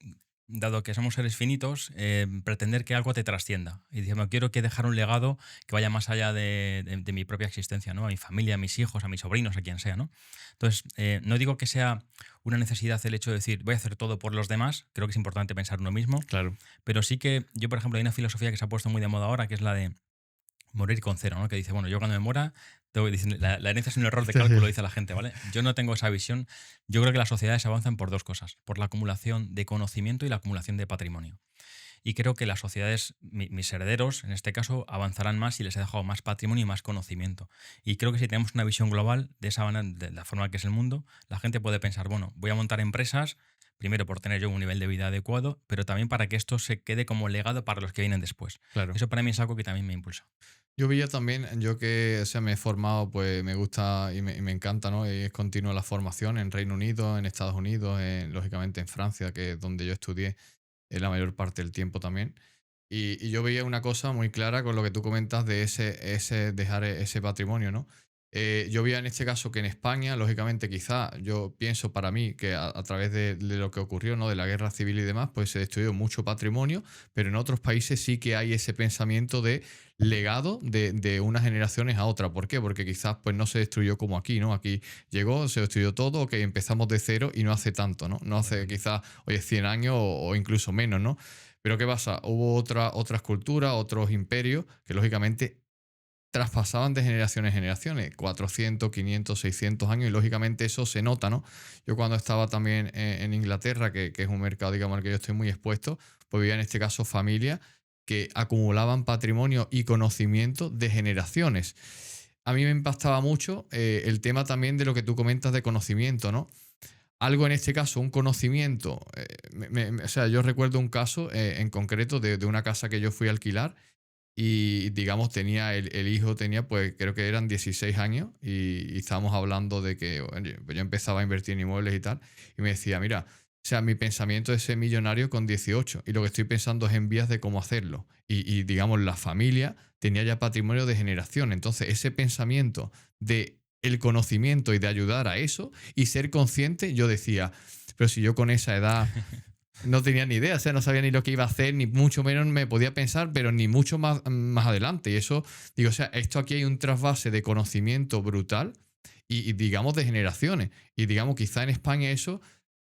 dado que somos seres finitos, pretender que algo te trascienda. Y diciendo, quiero que dejar un legado que vaya más allá de mi propia existencia, ¿no? A mi familia, a mis hijos, a mis sobrinos, a quien sea, ¿no? Entonces, no digo que sea una necesidad el hecho de decir, voy a hacer todo por los demás, creo que es importante pensar uno mismo, Claro. pero sí que yo, por ejemplo, hay una filosofía que se ha puesto muy de moda ahora, que es la de morir con cero, ¿no? Que dice, bueno, yo cuando me muera, la herencia es un error de cálculo, dice la gente, ¿vale? Yo no tengo esa visión. Yo creo que las sociedades avanzan por dos cosas, por la acumulación de conocimiento y la acumulación de patrimonio. Y creo que las sociedades, mis herederos, en este caso, avanzarán más si les he dejado más patrimonio y más conocimiento. Y creo que si tenemos una visión global de esa manera, de la forma que es el mundo, la gente puede pensar, bueno, voy a montar empresas, primero por tener yo un nivel de vida adecuado, pero también para que esto se quede como legado para los que vienen después. Claro. Eso para mí es algo que también me impulsa. Yo veía también, yo que o sea, me he formado, pues me gusta y me encanta, ¿no? Y es continua la formación en Reino Unido, en Estados Unidos, lógicamente en Francia, que es donde yo estudié la mayor parte del tiempo también. Y yo veía una cosa muy clara con lo que tú comentas de ese dejar ese patrimonio, ¿no? Yo veía en este caso que en España, lógicamente, quizá yo pienso para mí que a través de lo que ocurrió, ¿no? De la guerra civil y demás, pues se destruyó mucho patrimonio, pero en otros países sí que hay ese pensamiento de legado de unas generaciones a otra. ¿Por qué? Porque quizás pues no se destruyó como aquí, ¿no? Aquí llegó, se destruyó todo, ok, empezamos de cero y no hace tanto, ¿no? No hace quizás, oye, 100 años o incluso menos, ¿no? Pero ¿qué pasa? Hubo otras culturas, otros imperios que lógicamente traspasaban de generaciones en generaciones, 400, 500, 600 años, y lógicamente eso se nota, ¿no? Yo cuando estaba también en Inglaterra, que es un mercado, digamos, al que yo estoy muy expuesto, pues veía en este caso familias que acumulaban patrimonio y conocimiento de generaciones. A mí me impactaba mucho el tema también de lo que tú comentas de conocimiento, ¿no? Algo en este caso, un conocimiento. O sea, yo recuerdo un caso en concreto de una casa que yo fui a alquilar y, digamos, el hijo tenía, pues creo que eran 16 años y estábamos hablando de que oye, pues yo empezaba a invertir en inmuebles y tal. Y me decía, mira, o sea, mi pensamiento es ser millonario con 18 y lo que estoy pensando es en vías de cómo hacerlo. Digamos, la familia tenía ya patrimonio de generación. Entonces, ese pensamiento de el conocimiento y de ayudar a eso y ser consciente, yo decía, pero si yo con esa edad no tenía ni idea, o sea, no sabía ni lo que iba a hacer, ni mucho menos me podía pensar, pero ni mucho más adelante. Y eso, digo, o sea, esto aquí hay un trasvase de conocimiento brutal y digamos de generaciones. Y digamos, quizá en España eso,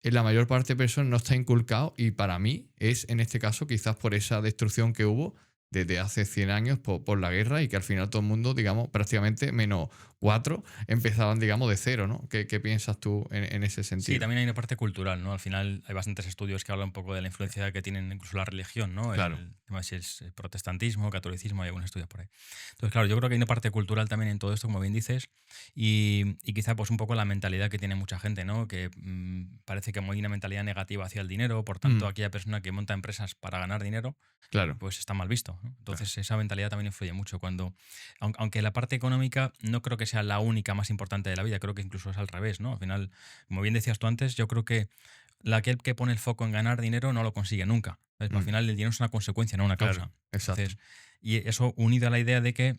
en la mayor parte de personas no está inculcado y para mí es, en este caso, quizás por esa destrucción que hubo desde hace 100 años por la guerra y que al final todo el mundo, digamos, prácticamente menos cuatro, empezaban, digamos, de cero, ¿no? ¿Qué piensas tú en ese Sí, sentido? también hay una parte cultural, ¿no? Al final hay bastantes estudios que hablan un poco de la influencia que tienen incluso la religión, ¿no? Claro. El tema si es protestantismo, catolicismo, hay algunos estudios por ahí. Entonces, claro, yo creo que hay una parte cultural también en todo esto, como bien dices, y quizá pues un poco la mentalidad que tiene mucha gente, ¿no? Que parece que hay una mentalidad negativa hacia el dinero, por tanto, Mm, aquella persona que monta empresas para ganar dinero, claro, pues está mal visto, ¿no? claro. Entonces, esa mentalidad también influye mucho. Aunque la parte económica no creo que sea la única más importante de la vida, creo que incluso es al revés, ¿no? Al final, como bien decías tú antes, yo creo que aquel que pone el foco en ganar dinero no lo consigue nunca. ¿Sabes? Al Mm, final el dinero es una consecuencia, no una claro, causa. exacto. Entonces, y eso unido a la idea de que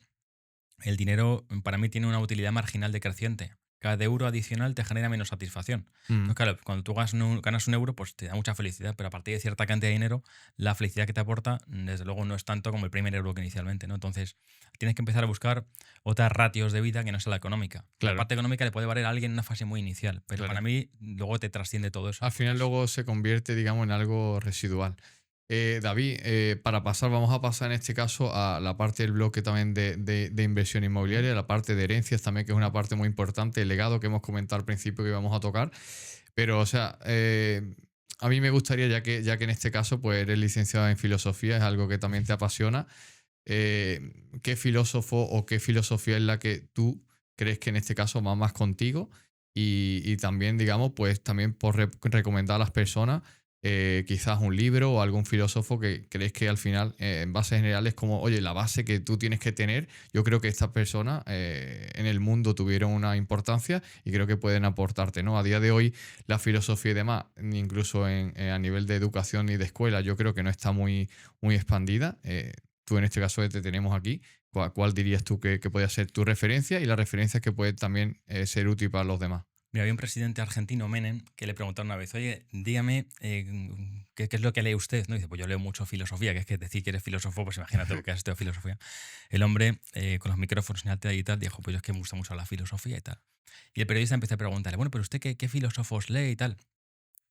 el dinero para mí tiene una utilidad marginal decreciente. cada euro adicional te genera menos satisfacción. Entonces, claro, cuando tú ganas un euro, pues te da mucha felicidad, pero a partir de cierta cantidad de dinero, la felicidad que te aporta, desde luego, no es tanto como el primer euro que inicialmente, ¿no? Entonces, tienes que empezar a buscar otras ratios de vida que no sea la económica. Claro. La parte económica le puede valer a alguien en una fase muy inicial, pero Claro. para mí luego te trasciende todo eso. Al final luego se convierte, digamos, en algo residual. David, para pasar, vamos a pasar en este caso a la parte del bloque también de inversión inmobiliaria, la parte de herencias también, que es una parte muy importante, el legado que hemos comentado al principio que íbamos a tocar. Pero, o sea, a mí me gustaría, ya que en este caso pues eres licenciado en filosofía, es algo que también te apasiona, ¿qué filósofo o qué filosofía es la que tú crees que en este caso va más contigo? Y también, digamos, pues también por recomendar a las personas quizás un libro o algún filósofo que crees que al final, en bases generales, como, oye, la base que tú tienes que tener, yo creo que estas personas en el mundo tuvieron una importancia y creo que pueden aportarte, ¿no? A día de hoy, la filosofía y demás, incluso a nivel de educación y de escuela, yo creo que no está muy expandida. Tú en este caso te tenemos aquí. ¿Cuál dirías tú que puede ser tu referencia y la referencia que puede también ser útil para los demás? Mira, había un presidente argentino, Menem, que le preguntaron una vez, oye, dígame, ¿qué es lo que lee usted? ¿No? Y dice, pues yo leo mucho filosofía, que es que decir que eres filósofo, pues imagínate lo que has estudiado filosofía. El hombre, con los micrófonos en alta y tal, dijo, pues yo es que me gusta mucho la filosofía y tal. Y el periodista empezó a preguntarle, bueno, pero usted qué filósofos lee y tal.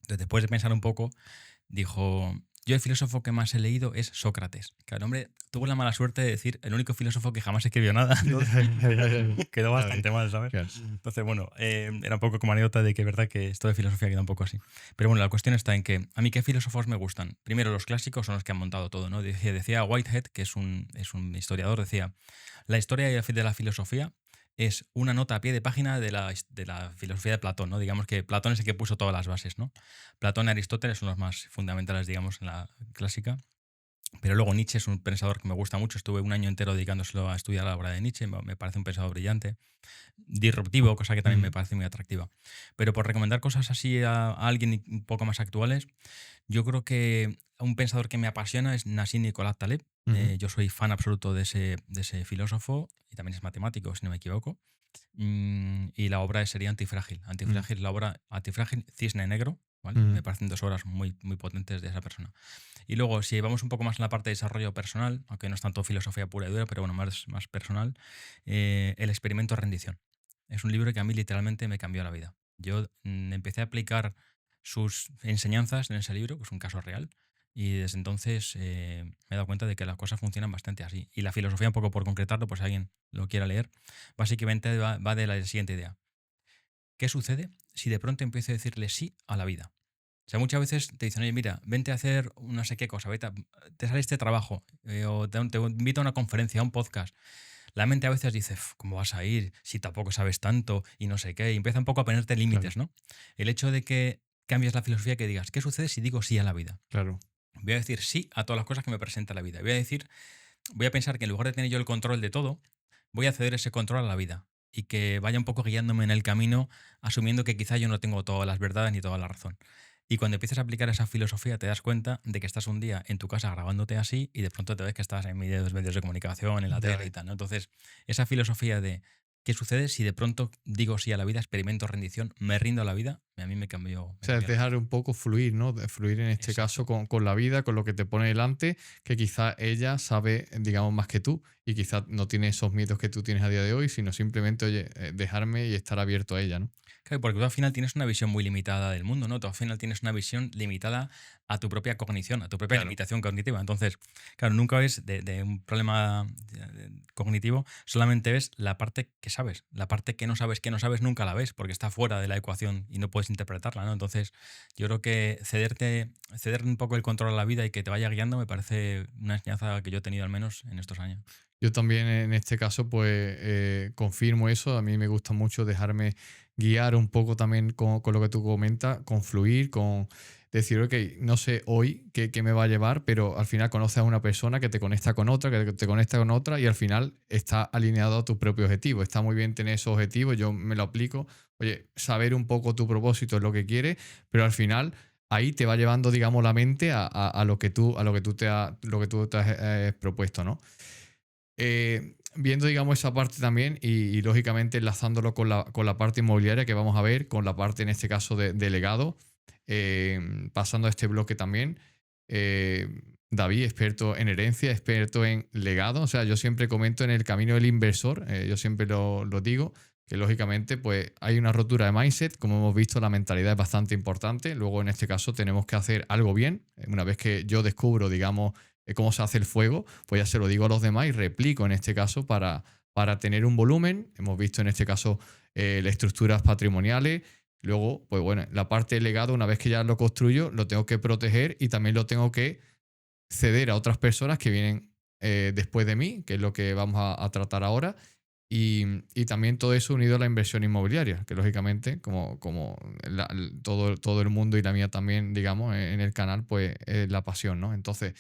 Entonces, después de pensar un poco, dijo, yo el filósofo que más he leído es Sócrates. Que el hombre tuvo la mala suerte de decir el único filósofo que jamás escribió nada. Quedó bastante mal, ¿sabes? Claro. Entonces, bueno, era un poco como anécdota de que es verdad que esto de filosofía queda un poco así. Pero bueno, la cuestión está en que a mí qué filósofos me gustan. Primero, los clásicos son los que han montado todo, ¿no? Decía Whitehead, que es un historiador, decía, la historia de la filosofía es una nota a pie de página de la filosofía de Platón, ¿no? Digamos que Platón es el que puso todas las bases, ¿no? Platón y Aristóteles son los más fundamentales, digamos, en la clásica. Pero luego Nietzsche es un pensador que me gusta mucho. Estuve un año entero dedicándoselo a estudiar la obra de Nietzsche. Me parece un pensador brillante, disruptivo, cosa que también me parece muy atractiva. Pero por recomendar cosas así a alguien un poco más actuales, yo creo que un pensador que me apasiona es Nassim Nicolás Taleb. Yo soy fan absoluto de ese filósofo y también es matemático, si no me equivoco. Y la obra sería Antifrágil. Antifrágil, la obra Antifrágil, Cisne Negro. ¿Vale? Me parecen 2 obras muy, muy potentes de esa persona. Y luego, si vamos un poco más en la parte de desarrollo personal, aunque no es tanto filosofía pura y dura, pero bueno, más personal, El experimento rendición. Es un libro que a mí literalmente me cambió la vida. Yo empecé a aplicar sus enseñanzas en ese libro, que es un caso real, y desde entonces me he dado cuenta de que las cosas funcionan bastante así. Y la filosofía, un poco por concretarlo, pues si alguien lo quiera leer, básicamente va de la siguiente idea. ¿Qué sucede si de pronto empiezo a decirle sí a la vida? O sea, muchas veces te dicen, oye, mira, vente a hacer no sé qué cosa, te sale este trabajo, o te invito a una conferencia, a un podcast. La mente a veces dice, ¿cómo vas a ir si tampoco sabes tanto y no sé qué? Y empieza un poco a ponerte límites, Claro. ¿no? El hecho de que cambies la filosofía, que digas, ¿qué sucede si digo sí a la vida? Claro. Voy a decir sí a todas las cosas que me presenta la vida. Voy a pensar que en lugar de tener yo el control de todo, voy a ceder ese control a la vida y que vaya un poco guiándome en el camino, asumiendo que quizá yo no tengo todas las verdades ni toda la razón. Y cuando empiezas a aplicar esa filosofía te das cuenta de que estás un día en tu casa grabándote así y de pronto te ves que estás en medios de comunicación, en la Ya tele y ves. tal, ¿no? Entonces, esa filosofía de qué sucede si de pronto digo sí a la vida, experimento rendición, me rindo a la vida, a mí me cambió, O sea, es la vida. dejar un poco fluir, ¿no? De fluir en este caso Exacto. con la vida, con lo que te pone delante, que quizá ella sabe, digamos, más que tú y quizá no tiene esos miedos que tú tienes a día de hoy, sino simplemente, oye, dejarme y estar abierto a ella, ¿no? Claro, porque tú al final tienes una visión muy limitada del mundo, ¿no? Tú al final tienes una visión limitada a tu propia cognición, a tu propia Claro. limitación cognitiva. Entonces, claro, nunca ves de un problema cognitivo, solamente ves la parte que sabes. La parte que no sabes nunca la ves, porque está fuera de la ecuación y no puedes interpretarla, ¿no? Entonces, yo creo que ceder un poco el control a la vida y que te vaya guiando me parece una enseñanza que yo he tenido al menos en estos años. Yo también en este caso, pues confirmo eso. A mí me gusta mucho dejarme guiar un poco también con lo que tú comentas, con fluir, con decir, ok, no sé hoy qué me va a llevar, pero al final conoces a una persona que te conecta con otra, que te conecta con otra y al final está alineado a tu propio objetivo. Está muy bien tener esos objetivos, yo me lo aplico. Oye, saber un poco tu propósito es lo que quieres, pero al final ahí te va llevando, digamos, la mente a lo que tú te has propuesto, ¿no? viendo, digamos, esa parte también y lógicamente enlazándolo con la parte inmobiliaria que vamos a ver, con la parte en este caso de legado, pasando a este bloque también. eh, David, experto en herencia, experto en legado. O sea, yo siempre comento en el camino del inversor, yo siempre lo digo, que lógicamente pues hay una rotura de mindset. Como hemos visto, la mentalidad es bastante importante. Luego, en este caso, tenemos que hacer algo bien. Una vez que yo descubro, digamos, cómo se hace el fuego, pues ya se lo digo a los demás y replico en este caso para tener un volumen. Hemos visto en este caso las estructuras patrimoniales. Luego, pues bueno, la parte de legado, una vez que ya lo construyo, lo tengo que proteger y también lo tengo que ceder a otras personas que vienen después de mí, que es lo que vamos a tratar ahora. Y también todo eso unido a la inversión inmobiliaria, que lógicamente, como todo el mundo y la mía también, digamos, en el canal, pues es la pasión, ¿no? Entonces,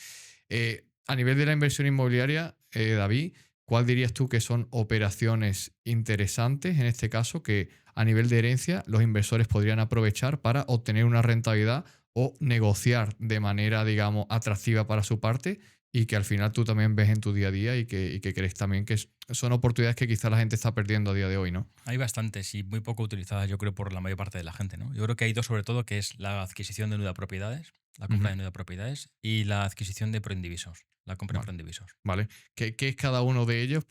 a nivel de la inversión inmobiliaria, David, ¿cuál dirías tú que son operaciones interesantes en este caso que a nivel de herencia los inversores podrían aprovechar para obtener una rentabilidad o negociar de manera, digamos, atractiva para su parte y que al final tú también ves en tu día a día y que crees también que son oportunidades que quizá la gente está perdiendo a día de hoy, ¿no? Hay bastantes y muy poco utilizadas, yo creo, por la mayor parte de la gente, ¿no? Yo creo que hay dos sobre todo, que es la adquisición de nuevas propiedades, la compra Ujú. de nuevas propiedades y la adquisición de proindivisos, la compra de Vale. proindivisos. ¿Vale? ¿Qué es cada uno de ellos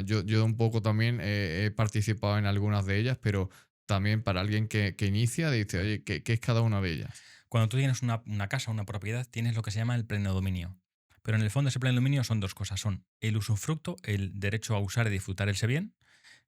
yo un poco también he participado en algunas de ellas, pero también para alguien que inicia, dice, oye, ¿qué es cada una de ellas? Cuando tú tienes una casa, una propiedad, tienes lo que se llama el pleno dominio. Pero en el fondo ese pleno dominio son dos cosas, son el usufructo, el derecho a usar y disfrutar ese bien,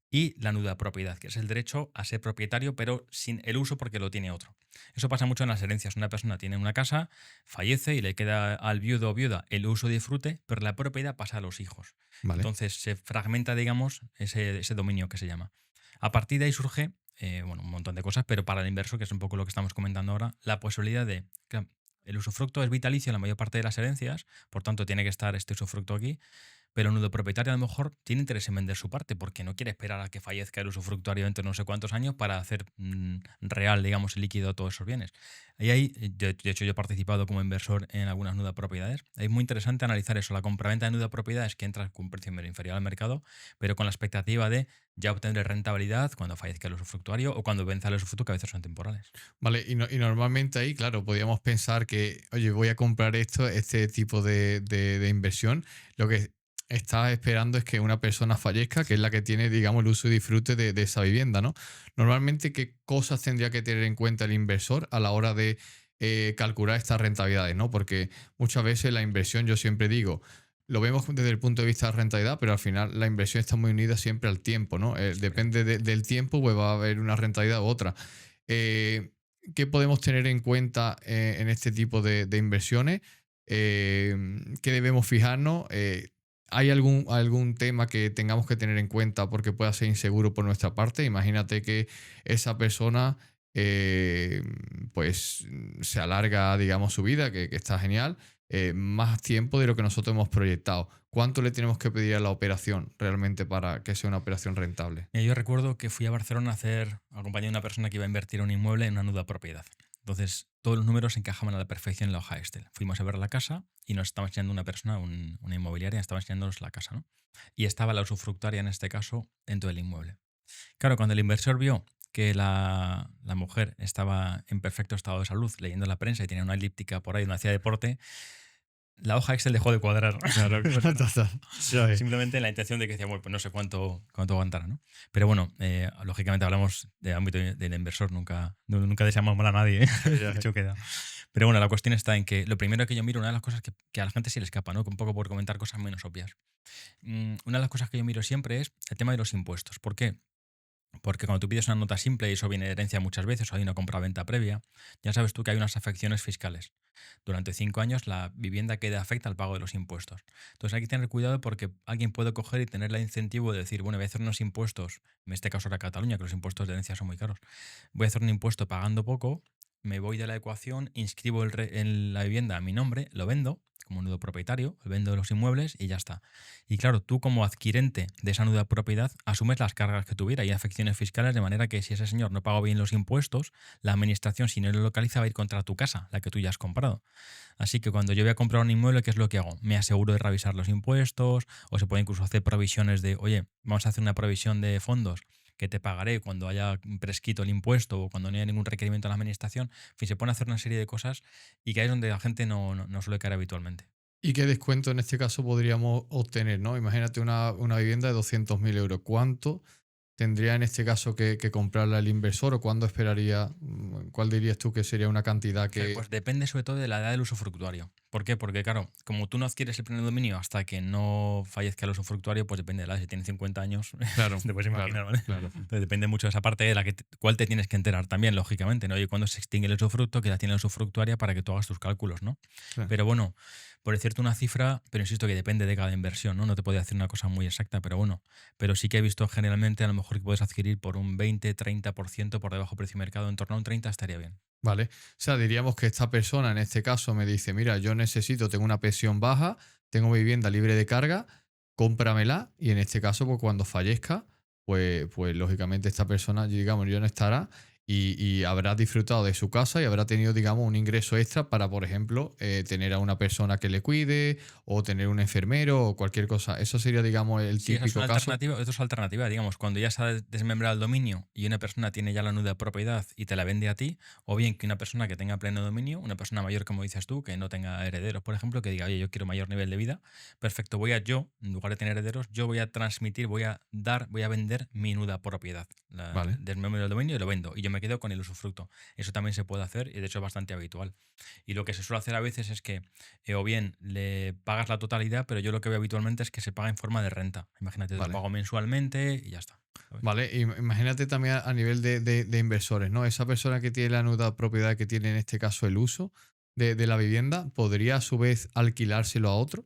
y la nuda propiedad, que es el derecho a ser propietario, pero sin el uso porque lo tiene otro. Eso pasa mucho en las herencias. Una persona tiene una casa, fallece y le queda al viudo o viuda el uso y disfrute, pero la propiedad pasa a los hijos. ¿Vale? Entonces se fragmenta, digamos, ese dominio que se llama. A partir de ahí surge, bueno, un montón de cosas, pero para el inversor, que es un poco lo que estamos comentando ahora, la posibilidad de... Claro, el usufructo es vitalicio en la mayor parte de las herencias, por tanto tiene que estar este usufructo aquí, pero el nudo propietario a lo mejor tiene interés en vender su parte porque no quiere esperar a que fallezca el usufructuario dentro de no sé cuántos años para hacer real, digamos, el líquido de todos esos bienes. Ahí hay, de hecho yo he participado como inversor en algunas nudas propiedades. Es muy interesante analizar eso, la compraventa de nudas propiedades que entra con un precio inferior al mercado, pero con la expectativa de ya obtener rentabilidad cuando fallezca el usufructuario o cuando venza el usufructo, que a veces son temporales. Vale, y normalmente ahí, claro, podríamos pensar que, oye, voy a comprar este tipo de inversión. Lo que estás esperando es que una persona fallezca, que es la que tiene, digamos, el uso y disfrute de esa vivienda, ¿no? Normalmente, ¿qué cosas tendría que tener en cuenta el inversor a la hora de calcular estas rentabilidades, ¿no? Porque muchas veces la inversión, yo siempre digo, lo vemos desde el punto de vista de rentabilidad, pero al final la inversión está muy unida siempre al tiempo, ¿no? Depende del tiempo, pues va a haber una rentabilidad u otra. Eh, ¿Qué podemos tener en cuenta en este tipo de inversiones? ¿Qué debemos fijarnos? ¿Hay algún tema que tengamos que tener en cuenta porque pueda ser inseguro por nuestra parte? Imagínate que esa persona eh, pues se alarga, digamos, su vida, que está genial, más tiempo de lo que nosotros hemos proyectado. ¿Cuánto le tenemos que pedir a la operación realmente para que sea una operación rentable? Yo recuerdo que fui a Barcelona a hacer, acompañé a una persona que iba a invertir en un inmueble en una nuda propiedad. Entonces, todos los números encajaban a la perfección en la hoja Excel. Fuimos a ver la casa y nos estaba enseñando una persona, una inmobiliaria, estaba enseñándonos la casa, ¿no? Y estaba la usufructuaria, en este caso, dentro del inmueble. Claro, cuando el inversor vio que la mujer estaba en perfecto estado de salud, leyendo la prensa y tenía una elíptica por ahí, no hacía deporte, la hoja Excel dejó de cuadrar. Claro, total. Simplemente en la intención de que decía, bueno, pues no sé cuánto aguantará, ¿no? Pero bueno, lógicamente hablamos de ámbito del inversor, nunca deseamos mal a nadie, ¿eh? Dicho queda. Pero bueno, la cuestión está en que lo primero que yo miro, una de las cosas que a la gente se le escapa, ¿no? Un poco por comentar cosas menos obvias. Una de las cosas que yo miro siempre es el tema de los impuestos. ¿Por qué? Porque cuando tú pides una nota simple y eso viene de herencia muchas veces o hay una compra-venta previa, ya sabes tú que hay unas afecciones fiscales. Durante 5 años la vivienda queda afecta al pago de los impuestos. Entonces hay que tener cuidado porque alguien puede coger y tener el incentivo de decir, bueno, voy a hacer unos impuestos, en este caso era Cataluña, que los impuestos de herencia son muy caros, voy a hacer un impuesto pagando poco, me voy de la ecuación, inscribo en la vivienda a mi nombre, lo vendo, como nudo propietario, vendo los inmuebles y ya está. Y claro, tú como adquirente de esa nuda propiedad asumes las cargas que tuviera y afecciones fiscales, de manera que si ese señor no pagó bien los impuestos, la administración, si no lo localiza, va a ir contra tu casa, la que tú ya has comprado. Así que cuando yo voy a comprar un inmueble, ¿qué es lo que hago? Me aseguro de revisar los impuestos, o se puede incluso hacer provisiones de, oye, vamos a hacer una provisión de fondos que te pagaré cuando haya prescrito el impuesto o cuando no haya ningún requerimiento en la administración. En fin, se pone a hacer una serie de cosas y que ahí es donde la gente no suele caer habitualmente. ¿Y qué descuento en este caso podríamos obtener, ¿no? Imagínate una vivienda de 200.000 euros. ¿Cuánto tendría en este caso que comprarla el inversor o cuándo esperaría? ¿Cuál dirías tú que sería una cantidad que... Pues depende sobre todo de la edad del usufructuario. ¿Por qué? Porque claro, como tú no adquieres el pleno dominio hasta que no fallezca el usufructuario, pues depende de la edad. Si tienes 50 años, Claro, te puedes imaginar, claro, ¿vale? claro. Entonces depende mucho de esa parte de la cual te tienes que enterar también, lógicamente, ¿no? Y cuando se extingue el usufructo, que ya tiene la usufructuaria para que tú hagas tus cálculos, ¿no? Claro. Pero bueno, por decirte una cifra, pero insisto que depende de cada inversión, ¿no? No te puedo decir una cosa muy exacta, pero bueno. Pero sí que he visto generalmente a lo mejor que puedes adquirir por un 20-30% por debajo del precio de mercado, en torno a un 30 estaría bien. Vale. O sea, diríamos que esta persona en este caso me dice, mira, yo necesito, tengo una pensión baja, tengo mi vivienda libre de carga, cómpramela y en este caso, pues cuando fallezca, pues lógicamente esta persona, digamos, ya no estará y habrá disfrutado de su casa y habrá tenido, digamos, un ingreso extra para, por ejemplo, tener a una persona que le cuide o tener un enfermero o cualquier cosa. Eso sería, digamos, el Sí, esa es típico una caso. alternativa, esto es alternativa, digamos, cuando ya se ha desmembrado el dominio y una persona tiene ya la nuda propiedad y te la vende a ti, o bien que una persona que tenga pleno dominio, una persona mayor, como dices tú, que no tenga herederos, por ejemplo, que diga, oye, yo quiero mayor nivel de vida, perfecto, en lugar de tener herederos, yo voy a transmitir, voy a vender mi nuda propiedad. Vale. Desmembro el dominio y lo vendo, y yo me quedo con el usufructo. Eso también se puede hacer y de hecho es bastante habitual. Y lo que se suele hacer a veces es que o bien le pagas la totalidad, pero yo lo que veo habitualmente es que se paga en forma de renta. Imagínate, te lo Vale. pago mensualmente y ya está. ¿Sabes? Vale, imagínate también a nivel de inversores, ¿no? Esa persona que tiene la nuda propiedad, que tiene en este caso el uso de la vivienda, ¿podría a su vez alquilárselo a otro?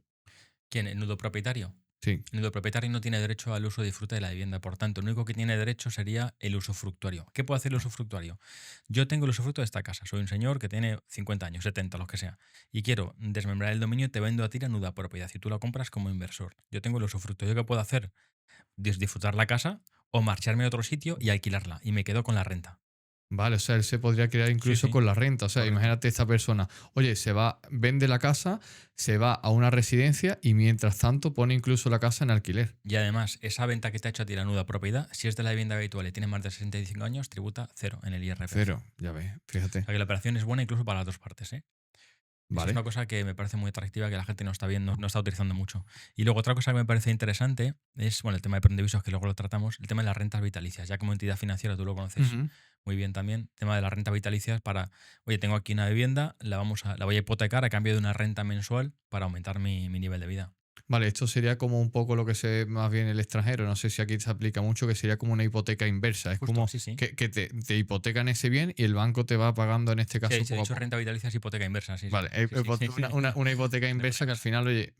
¿Quién? ¿El nudo propietario? Sí, El nudo propietario no tiene derecho al uso de disfrute de la vivienda, por tanto, lo único que tiene derecho sería el usufructuario. ¿Qué puede hacer el usufructuario? Yo tengo el usufructo de esta casa, soy un señor que tiene 50 años, 70, los que sea, y quiero desmembrar el dominio y te vendo a ti la nuda propiedad y tú la compras como inversor. Yo tengo el usufructo. ¿Yo qué puedo hacer? Disfrutar la casa o marcharme a otro sitio y alquilarla y me quedo con la renta. vale, o sea, él se podría crear Sí, incluso sí, con la renta. O sea, correcto. imagínate esta persona, oye, se va, vende la casa, se va a una residencia y mientras tanto pone incluso la casa en alquiler. Y además, esa venta que te ha hecho a ti la nuda propiedad, si es de la vivienda habitual y tiene más de 65 años, tributa cero en el IRPF. Cero, ya ves, O fíjate. sea que la operación es buena incluso para las dos partes, ¿eh? Esa es Vale. una cosa que me parece muy atractiva que la gente no está viendo, no está utilizando mucho. Y luego otra cosa que me parece interesante es, bueno, el tema de prendevisos, que luego lo tratamos, el tema de las rentas vitalicias. Ya como entidad financiera tú lo conoces Ujú. muy bien también, el tema de las rentas vitalicias para, oye, tengo aquí una vivienda, la voy a hipotecar a cambio de una renta mensual para aumentar mi nivel de vida. Vale, esto sería como un poco lo que se ve más bien en el extranjero. No sé si aquí se aplica mucho, que sería como una hipoteca inversa. Es Justo, como sí, sí. que te hipotecan ese bien y el banco te va pagando en este Sí, caso se ha poco a dicho poco. renta vitalicia es hipoteca inversa, sí, sí. Vale, Sí, sí, sí. una hipoteca De inversa que al cosas. final, oye,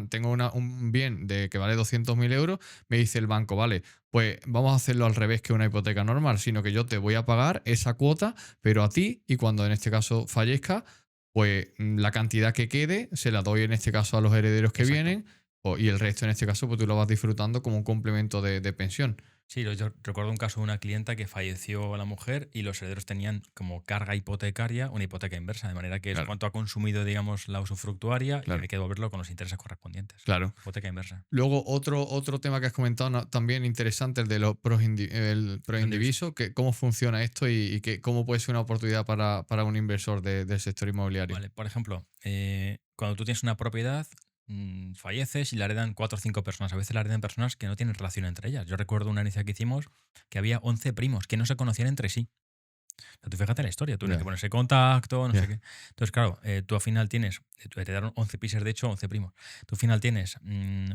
tengo un bien que vale 200.000 euros, me dice el banco, vale, pues vamos a hacerlo al revés que una hipoteca normal, sino que yo te voy a pagar esa cuota, pero a ti, y cuando en este caso fallezca, pues la cantidad que quede se la doy en este caso a los herederos que Exacto. vienen, y el resto en este caso, pues tú lo vas disfrutando como un complemento de pensión. Sí, yo recuerdo un caso de una clienta que falleció la mujer y los herederos tenían como carga hipotecaria una hipoteca inversa, de manera que es Claro, cuánto ha consumido, digamos, la usufructuaria y claro, hay que devolverlo con los intereses correspondientes. claro. Hipoteca inversa. Luego, otro tema que has comentado también interesante, el de los el Prendeviso. proindiviso, que cómo funciona esto y cómo puede ser una oportunidad para un inversor del sector inmobiliario. Vale, por ejemplo, cuando tú tienes una propiedad, falleces y la heredan 4 o 5 personas. A veces la heredan personas que no tienen relación entre ellas. Yo recuerdo una herencia que hicimos que había 11 primos que no se conocían entre sí. O sea, tú fíjate la historia, tú tienes que Ya, ponerse en contacto, no sé ya. qué. Entonces, claro, tú al final tienes, heredaron 11 pisos, de hecho, 11 primos. Tú al final tienes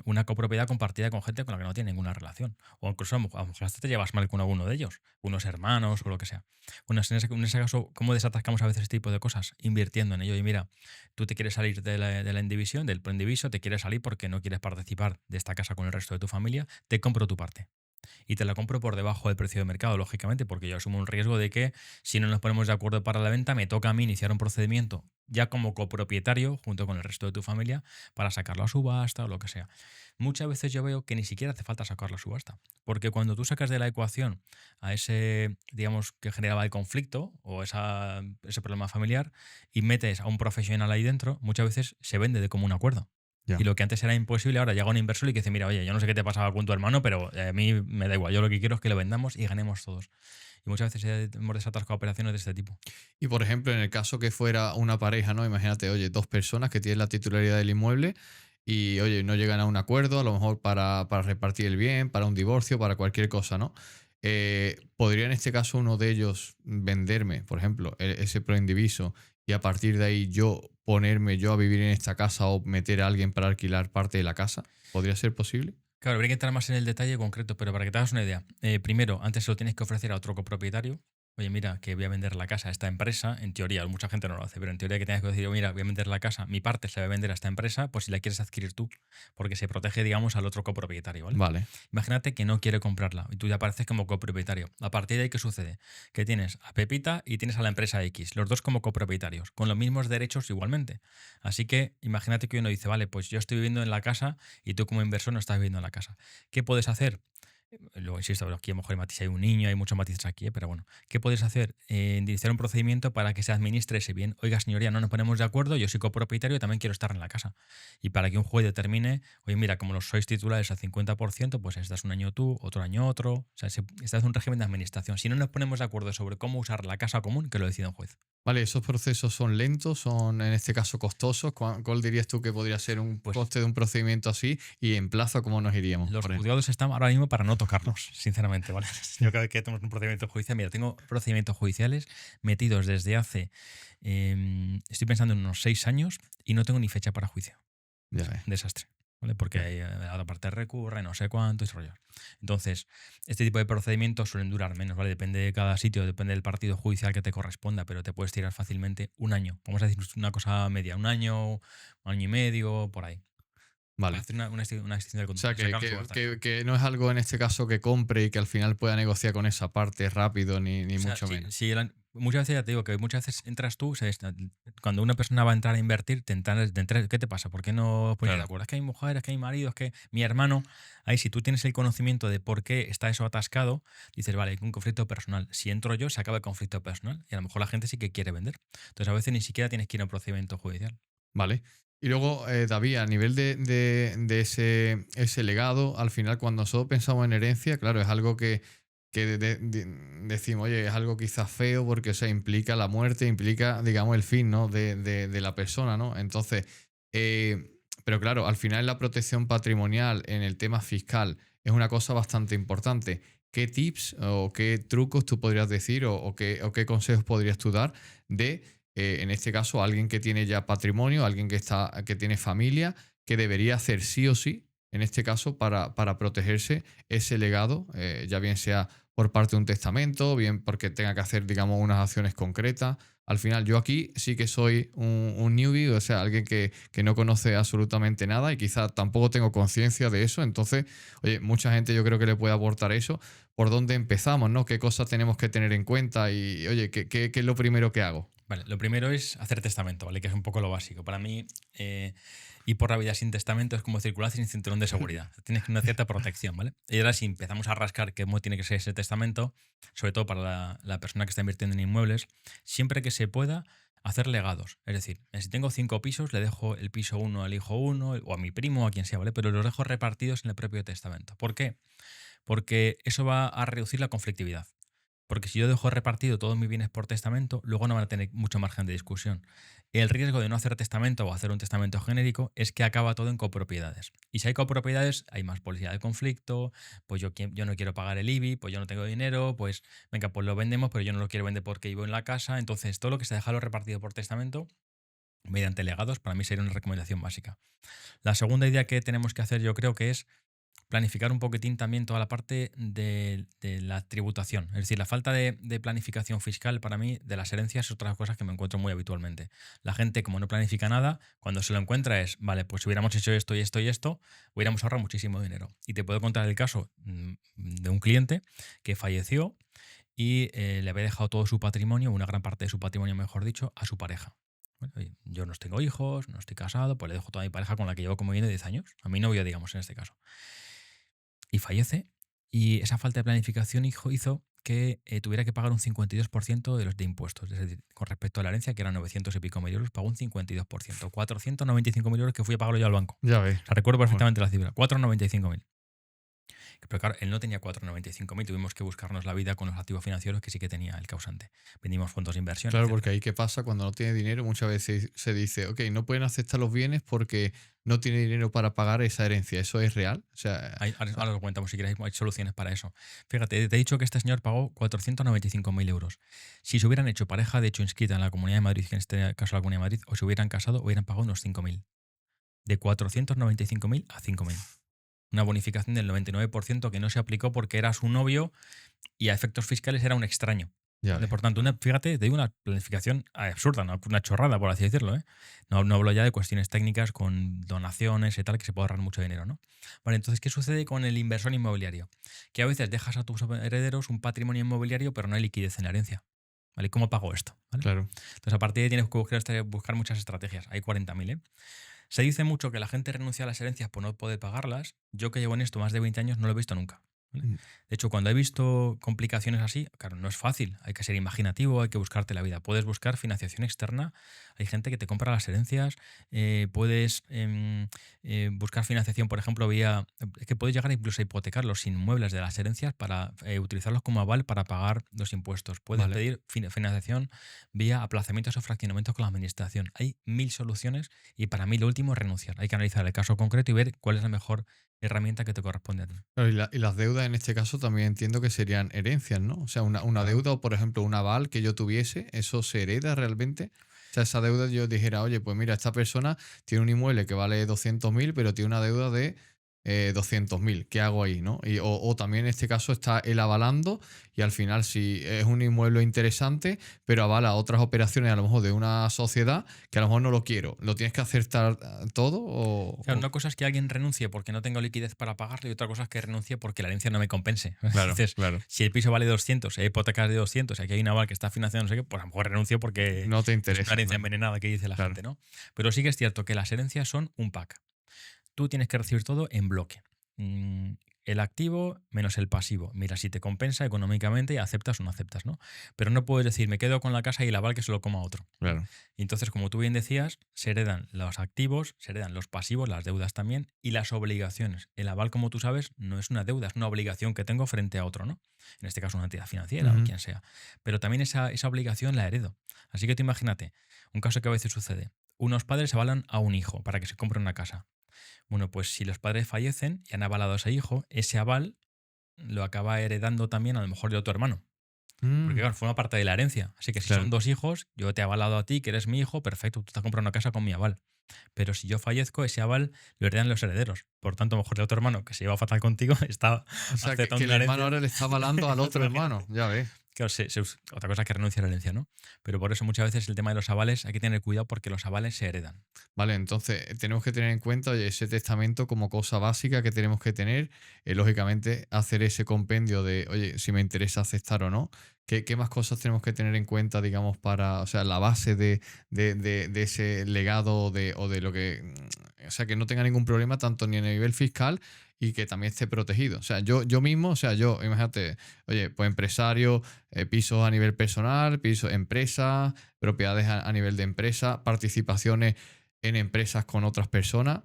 una copropiedad compartida con gente con la que no tiene ninguna relación. O incluso a lo mejor hasta te llevas mal con alguno de ellos, unos hermanos o lo que sea. Bueno, en ese caso, ¿cómo desatascamos a veces este tipo de cosas? Invirtiendo en ello. Y mira, tú te quieres salir de la indivisión, del preindiviso, te quieres salir porque no quieres participar de esta casa con el resto de tu familia, te compro tu parte. y te la compro por debajo del precio de mercado, lógicamente, porque yo asumo un riesgo de que si no nos ponemos de acuerdo para la venta, me toca a mí iniciar un procedimiento ya como copropietario junto con el resto de tu familia para sacarlo a subasta o lo que sea. Muchas veces yo veo que ni siquiera hace falta sacarlo a subasta, porque cuando tú sacas de la ecuación a ese, digamos, que generaba el conflicto o ese problema familiar y metes a un profesional ahí dentro, muchas veces se vende de común acuerdo. Ya. Y lo que antes era imposible, ahora llega un inversor y que dice, mira, oye, yo no sé qué te pasaba con tu hermano, pero a mí me da igual, yo lo que quiero es que lo vendamos y ganemos todos. Y muchas veces hemos desatascado operaciones de este tipo. Y por ejemplo, en el caso que fuera una pareja, ¿no? Imagínate, oye, dos personas que tienen la titularidad del inmueble y, oye, no llegan a un acuerdo, a lo mejor para repartir el bien, para un divorcio, para cualquier cosa, ¿no? ¿Podría en este caso uno de ellos venderme, por ejemplo, ese proindiviso y a partir de ahí yo ponerme yo a vivir en esta casa o meter a alguien para alquilar parte de la casa? ¿Podría ser posible? Claro, habría que entrar más en el detalle concreto, pero para que te hagas una idea, primero, antes se lo tienes que ofrecer a otro copropietario. Oye, mira, que voy a vender la casa a esta empresa. En teoría, mucha gente no lo hace, pero en teoría que tengas que decir, mira, voy a vender la casa, mi parte se la voy a vender a esta empresa, pues si la quieres adquirir tú, porque se protege, digamos, al otro copropietario, ¿vale? Vale, Imagínate que no quiere comprarla y tú ya apareces como copropietario. A partir de ahí, ¿qué sucede? Que tienes a Pepita y tienes a la empresa X, los dos como copropietarios, con los mismos derechos igualmente. Así que imagínate que uno dice, vale, pues yo estoy viviendo en la casa y tú como inversor no estás viviendo en la casa. ¿Qué puedes hacer? Luego, insisto, aquí a lo mejor hay matices, hay un niño, hay muchos matices aquí, pero bueno, ¿qué puedes hacer? Iniciar un procedimiento para que se administre ese bien. Oiga, señoría, no nos ponemos de acuerdo, yo soy copropietario y también quiero estar en la casa. Y para que un juez determine, oye, mira, como los sois titulares al 50%, pues estás un año tú, otro año otro. O sea, estás en un régimen de administración. Si no nos ponemos de acuerdo sobre cómo usar la casa común, que lo decida un juez. vale, ¿esos procesos son lentos, son en este caso costosos? ¿Cuál dirías tú que podría ser un Pues coste de un procedimiento así y en plazo cómo nos iríamos? los Por ejemplo? juzgados están ahora mismo para no tocarlos, sinceramente, ¿vale? Yo cada vez que tenemos un procedimiento judicial, mira, tengo procedimientos judiciales metidos desde hace, estoy pensando en unos 6 años y no tengo ni fecha para juicio. Ya ves. Un desastre, ¿vale? Porque Ya. hay, a la parte recurre, no sé cuánto y rollo. Entonces, este tipo de procedimientos suelen durar menos, ¿vale? Depende de cada sitio, depende del partido judicial que te corresponda, pero te puedes tirar fácilmente un año. Vamos a decir una cosa media, un año y medio, por ahí. Para Vale. hacer una extinción del O sea, contrato. Sacar subasta. que no es algo en este caso que compre y que al final pueda negociar con esa parte rápido, ni O sea, mucho menos. muchas veces ya te digo que muchas veces entras tú, cuando una persona va a entrar a invertir, ¿qué te pasa? ¿Por qué no os ponéis de Claro. acuerdo? Es que hay mujeres, es que hay maridos, es que mi hermano. Ahí, si tú tienes el conocimiento de por qué está eso atascado, dices, vale, hay un conflicto personal. Si entro yo, se acaba el conflicto personal y a lo mejor la gente sí que quiere vender. Entonces, a veces ni siquiera tienes que ir a un procedimiento judicial. Vale. Y luego, David, a nivel de ese legado, al final, cuando nosotros pensamos en herencia, claro, es algo que decimos, oye, es algo quizás feo porque, o sea, implica la muerte, implica, digamos, el fin, ¿no? De la persona, ¿no? Entonces, pero claro, al final la protección patrimonial en el tema fiscal es una cosa bastante importante. ¿Qué tips o qué trucos tú podrías decir o qué consejos podrías tú dar de en este caso, alguien que tiene ya patrimonio, alguien que tiene familia, que debería hacer sí o sí, en este caso, para protegerse ese legado, ya bien sea por parte de un testamento, bien porque tenga que hacer, digamos, unas acciones concretas. Al final, yo aquí sí que soy un newbie, o sea, alguien que no conoce absolutamente nada y quizá tampoco tengo conciencia de eso. Entonces, oye, mucha gente yo creo que le puede aportar eso. ¿Por dónde empezamos, no? ¿Qué cosas tenemos que tener en cuenta? Y, oye, ¿qué es lo primero que hago? Vale, lo primero es hacer testamento, ¿vale? Que es un poco lo básico. Para mí, ir por la vida sin testamento es como circular sin cinturón de seguridad. Tienes una cierta protección, ¿vale? Y ahora si empezamos a rascar cómo tiene que ser ese testamento, sobre todo para la persona que está invirtiendo en inmuebles, siempre que se pueda hacer legados. Es decir, si tengo 5 pisos, le dejo el piso 1 al hijo 1 o a mi primo o a quien sea, ¿vale? Pero los dejo repartidos en el propio testamento. ¿Por qué? Porque eso va a reducir la conflictividad. Porque si yo dejo repartido todos mis bienes por testamento, luego no van a tener mucho margen de discusión. El riesgo de no hacer testamento o hacer un testamento genérico es que acaba todo en copropiedades. Y si hay copropiedades, hay más posibilidad de conflicto, pues yo no quiero pagar el IBI, pues yo no tengo dinero, pues venga, pues lo vendemos, pero yo no lo quiero vender porque vivo en la casa. Entonces, todo lo que se deja repartido por testamento, mediante legados, para mí sería una recomendación básica. La segunda idea que tenemos que hacer yo creo que es planificar un poquitín también toda la parte de la tributación. Es decir, la falta de planificación fiscal para mí de las herencias es otra cosa que me encuentro muy habitualmente. La gente, como no planifica nada, cuando se lo encuentra es, vale, pues si hubiéramos hecho esto y esto y esto, hubiéramos ahorrado muchísimo dinero. Y te puedo contar el caso de un cliente que falleció y le había dejado todo su patrimonio, una gran parte de su patrimonio, mejor dicho, a su pareja. Bueno, oye, yo no tengo hijos, no estoy casado, pues le dejo toda mi pareja con la que llevo como viene 10 años, a mi novio, digamos, en este caso. Y fallece, y esa falta de planificación hizo que tuviera que pagar un 52% de los de impuestos. Es decir, con respecto a la herencia, que eran 900 y pico mil euros, pagó un 52%. 495.000 euros que fui a pagarlo yo al banco. Ya ves. O sea, recuerdo Bueno, perfectamente la cifra, 495.000. Pero claro, él no tenía 495.000, tuvimos que buscarnos la vida con los activos financieros que sí que tenía el causante. Vendimos fondos de inversión, claro, etcétera. porque ahí qué pasa cuando no tiene dinero, muchas veces se dice, ok, no pueden aceptar los bienes porque no tiene dinero para pagar esa herencia. ¿Eso es real? O sea, Ahora lo comentamos si queréis, hay soluciones para eso. Fíjate, te he dicho que este señor pagó 495.000 euros. Si se hubieran hecho pareja, de hecho inscrita en la Comunidad de Madrid, que en este caso la Comunidad de Madrid, o se hubieran casado, hubieran pagado unos 5.000. De 495.000 a 5.000. Una bonificación del 99% que no se aplicó porque era su novio y a efectos fiscales era un extraño. ya ¿Vale? ves. Por tanto, fíjate, te digo una planificación absurda, una chorrada, por así decirlo. ¿Eh? No hablo ya de cuestiones técnicas con donaciones y tal, que se puede ahorrar mucho dinero, ¿no? Vale, entonces, ¿qué sucede con el inversor inmobiliario? Que a veces dejas a tus herederos un patrimonio inmobiliario, pero no hay liquidez en la herencia. ¿Vale? ¿Cómo pago esto? ¿Vale? Claro. Entonces, a partir de ahí tienes que buscar muchas estrategias. Hay 40.000, ¿eh? Se dice mucho que la gente renuncia a las herencias por no poder pagarlas. Yo que llevo en esto más de 20 años no lo he visto nunca. ¿Vale? Mm. De hecho, cuando he visto complicaciones así, claro, no es fácil. Hay que ser imaginativo, hay que buscarte la vida. Puedes buscar financiación externa. Hay gente que te compra las herencias. Puedes buscar financiación, por ejemplo, es que puedes llegar incluso a hipotecar los inmuebles de las herencias para utilizarlos como aval para pagar los impuestos. Puedes Vale. pedir financiación vía aplazamientos o fraccionamientos con la administración. Hay 1000 soluciones y para mí lo último es renunciar. Hay que analizar el caso concreto y ver cuál es la mejor herramienta que te corresponde a ti. Claro, y las deudas en este caso también entiendo que serían herencias, ¿no? O sea, una Claro. deuda o, por ejemplo, un aval que yo tuviese, ¿eso se hereda realmente? O sea, esa deuda yo dijera, oye, pues mira, esta persona tiene un inmueble que vale 200.000, pero tiene una deuda de 200.000. ¿Qué hago ahí, no? O también en este caso está él avalando y al final si es un inmueble interesante, pero avala otras operaciones a lo mejor de una sociedad que a lo mejor no lo quiero. ¿Lo tienes que acertar todo Claro, una cosa es que alguien renuncie porque no tengo liquidez para pagarlo y otra cosa es que renuncie porque la herencia no me compense. Claro, Dices, claro. si el piso vale 200, hay hipotecas de 200, aquí hay una aval que está financiando no sé qué, pues a lo mejor renuncio porque No te es una interesa. herencia Claro. envenenada que dice la Claro. gente, ¿no? Pero sí que es cierto que las herencias son un pack. Tú tienes que recibir todo en bloque. El activo menos el pasivo. Mira si te compensa económicamente y aceptas o no aceptas, ¿no? Pero no puedes decir, me quedo con la casa y el aval que se lo coma otro. Claro. Y entonces, como tú bien decías, se heredan los activos, se heredan los pasivos, las deudas también, y las obligaciones. El aval, como tú sabes, no es una deuda, es una obligación que tengo frente a otro, ¿no? En este caso, una entidad financiera o Ujú. quien sea. Pero también esa obligación la heredo. Así que tú imagínate, un caso que a veces sucede. Unos padres avalan a un hijo para que se compre una casa. Bueno, pues si los padres fallecen y han avalado a ese hijo, ese aval lo acaba heredando también a lo mejor de otro hermano. Porque Mm, claro, forma parte de la herencia. Así que si son claro. 2 hijos, yo te he avalado a ti, que eres mi hijo, perfecto, tú te has comprado una casa con mi aval. Pero si yo fallezco, ese aval lo heredan los herederos. Por tanto, a lo mejor el otro hermano que se lleva fatal contigo está O sea, que aceptando el una hermano herencia. ahora le está avalando al otro hermano. Ya ves. Claro, otra cosa es que renuncia a la herencia, ¿no? Pero por eso muchas veces el tema de los avales hay que tener cuidado porque los avales se heredan. Vale, entonces tenemos que tener en cuenta oye, ese testamento como cosa básica que tenemos que tener. Lógicamente, hacer ese compendio de, oye, si me interesa aceptar o no. ¿Qué más cosas tenemos que tener en cuenta, digamos, para, o sea, la base de ese legado o de lo que, o sea, que no tenga ningún problema tanto ni a nivel fiscal y que también esté protegido? O sea, yo mismo, o sea, yo, imagínate, oye, pues empresario, pisos a nivel personal, pisos, empresas, propiedades a nivel de empresa, participaciones en empresas con otras personas.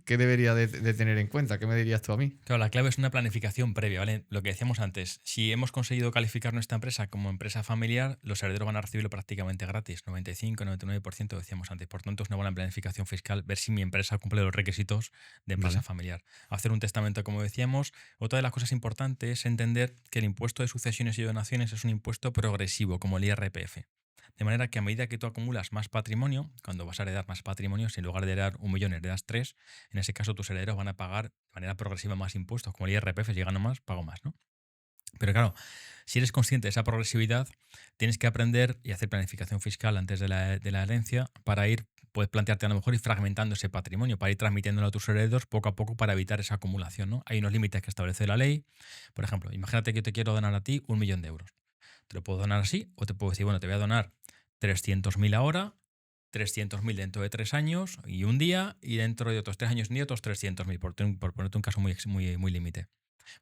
¿Qué debería de tener en cuenta? ¿Qué me dirías tú a mí? Claro, la clave es una planificación previa, ¿vale? Lo que decíamos antes, si hemos conseguido calificar nuestra empresa como empresa familiar, los herederos van a recibirlo prácticamente gratis, 95-99% decíamos antes. Por tanto, es una buena planificación fiscal ver si mi empresa cumple los requisitos de empresa Vale. familiar. Hacer un testamento, como decíamos. Otra de las cosas importantes es entender que el impuesto de sucesiones y donaciones es un impuesto progresivo, como el IRPF. De manera que a medida que tú acumulas más patrimonio, cuando vas a heredar más patrimonio, si en lugar de heredar 1 millón heredas 3, en ese caso tus herederos van a pagar de manera progresiva más impuestos, como el IRPF, si gano más, pago más, ¿no? Pero claro, si eres consciente de esa progresividad, tienes que aprender y hacer planificación fiscal antes de la herencia para puedes plantearte a lo mejor ir fragmentando ese patrimonio, para ir transmitiéndolo a tus herederos poco a poco para evitar esa acumulación, ¿no? Hay unos límites que establece la ley. Por ejemplo, imagínate que yo te quiero donar a ti 1 millón de euros. Te lo puedo donar así, o te puedo decir, bueno, te voy a donar 300.000 ahora, 300.000 dentro de 3 años y un día, y dentro de otros 3 años y otros 300.000, por ponerte un caso muy límite.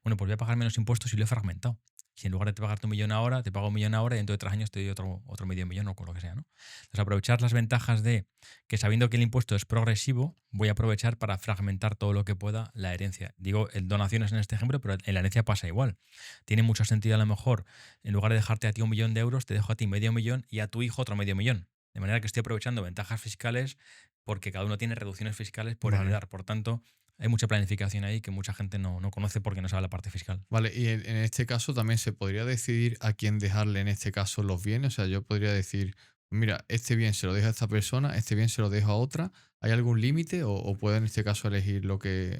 Bueno, pues voy a pagar menos impuestos y lo he fragmentado. Si en lugar de pagarte 1 millón ahora, te pago 1 millón ahora y dentro de 3 años te doy otro medio millón o con lo que sea, ¿no? Entonces, aprovechar las ventajas de que sabiendo que el impuesto es progresivo, voy a aprovechar para fragmentar todo lo que pueda la herencia. Digo, donaciones en este ejemplo, pero en la herencia pasa igual. Tiene mucho sentido a lo mejor, en lugar de dejarte a ti 1 millón de euros, te dejo a ti medio millón y a tu hijo otro medio millón. De manera que estoy aprovechando ventajas fiscales porque cada uno tiene reducciones fiscales por Vale. heredar. Por tanto, hay mucha planificación ahí que mucha gente no conoce porque no sabe la parte fiscal. Vale, y en este caso también se podría decidir a quién dejarle en este caso los bienes. O sea, yo podría decir, mira, este bien se lo dejo a esta persona, este bien se lo dejo a otra. ¿Hay algún límite o puedo en este caso elegir lo que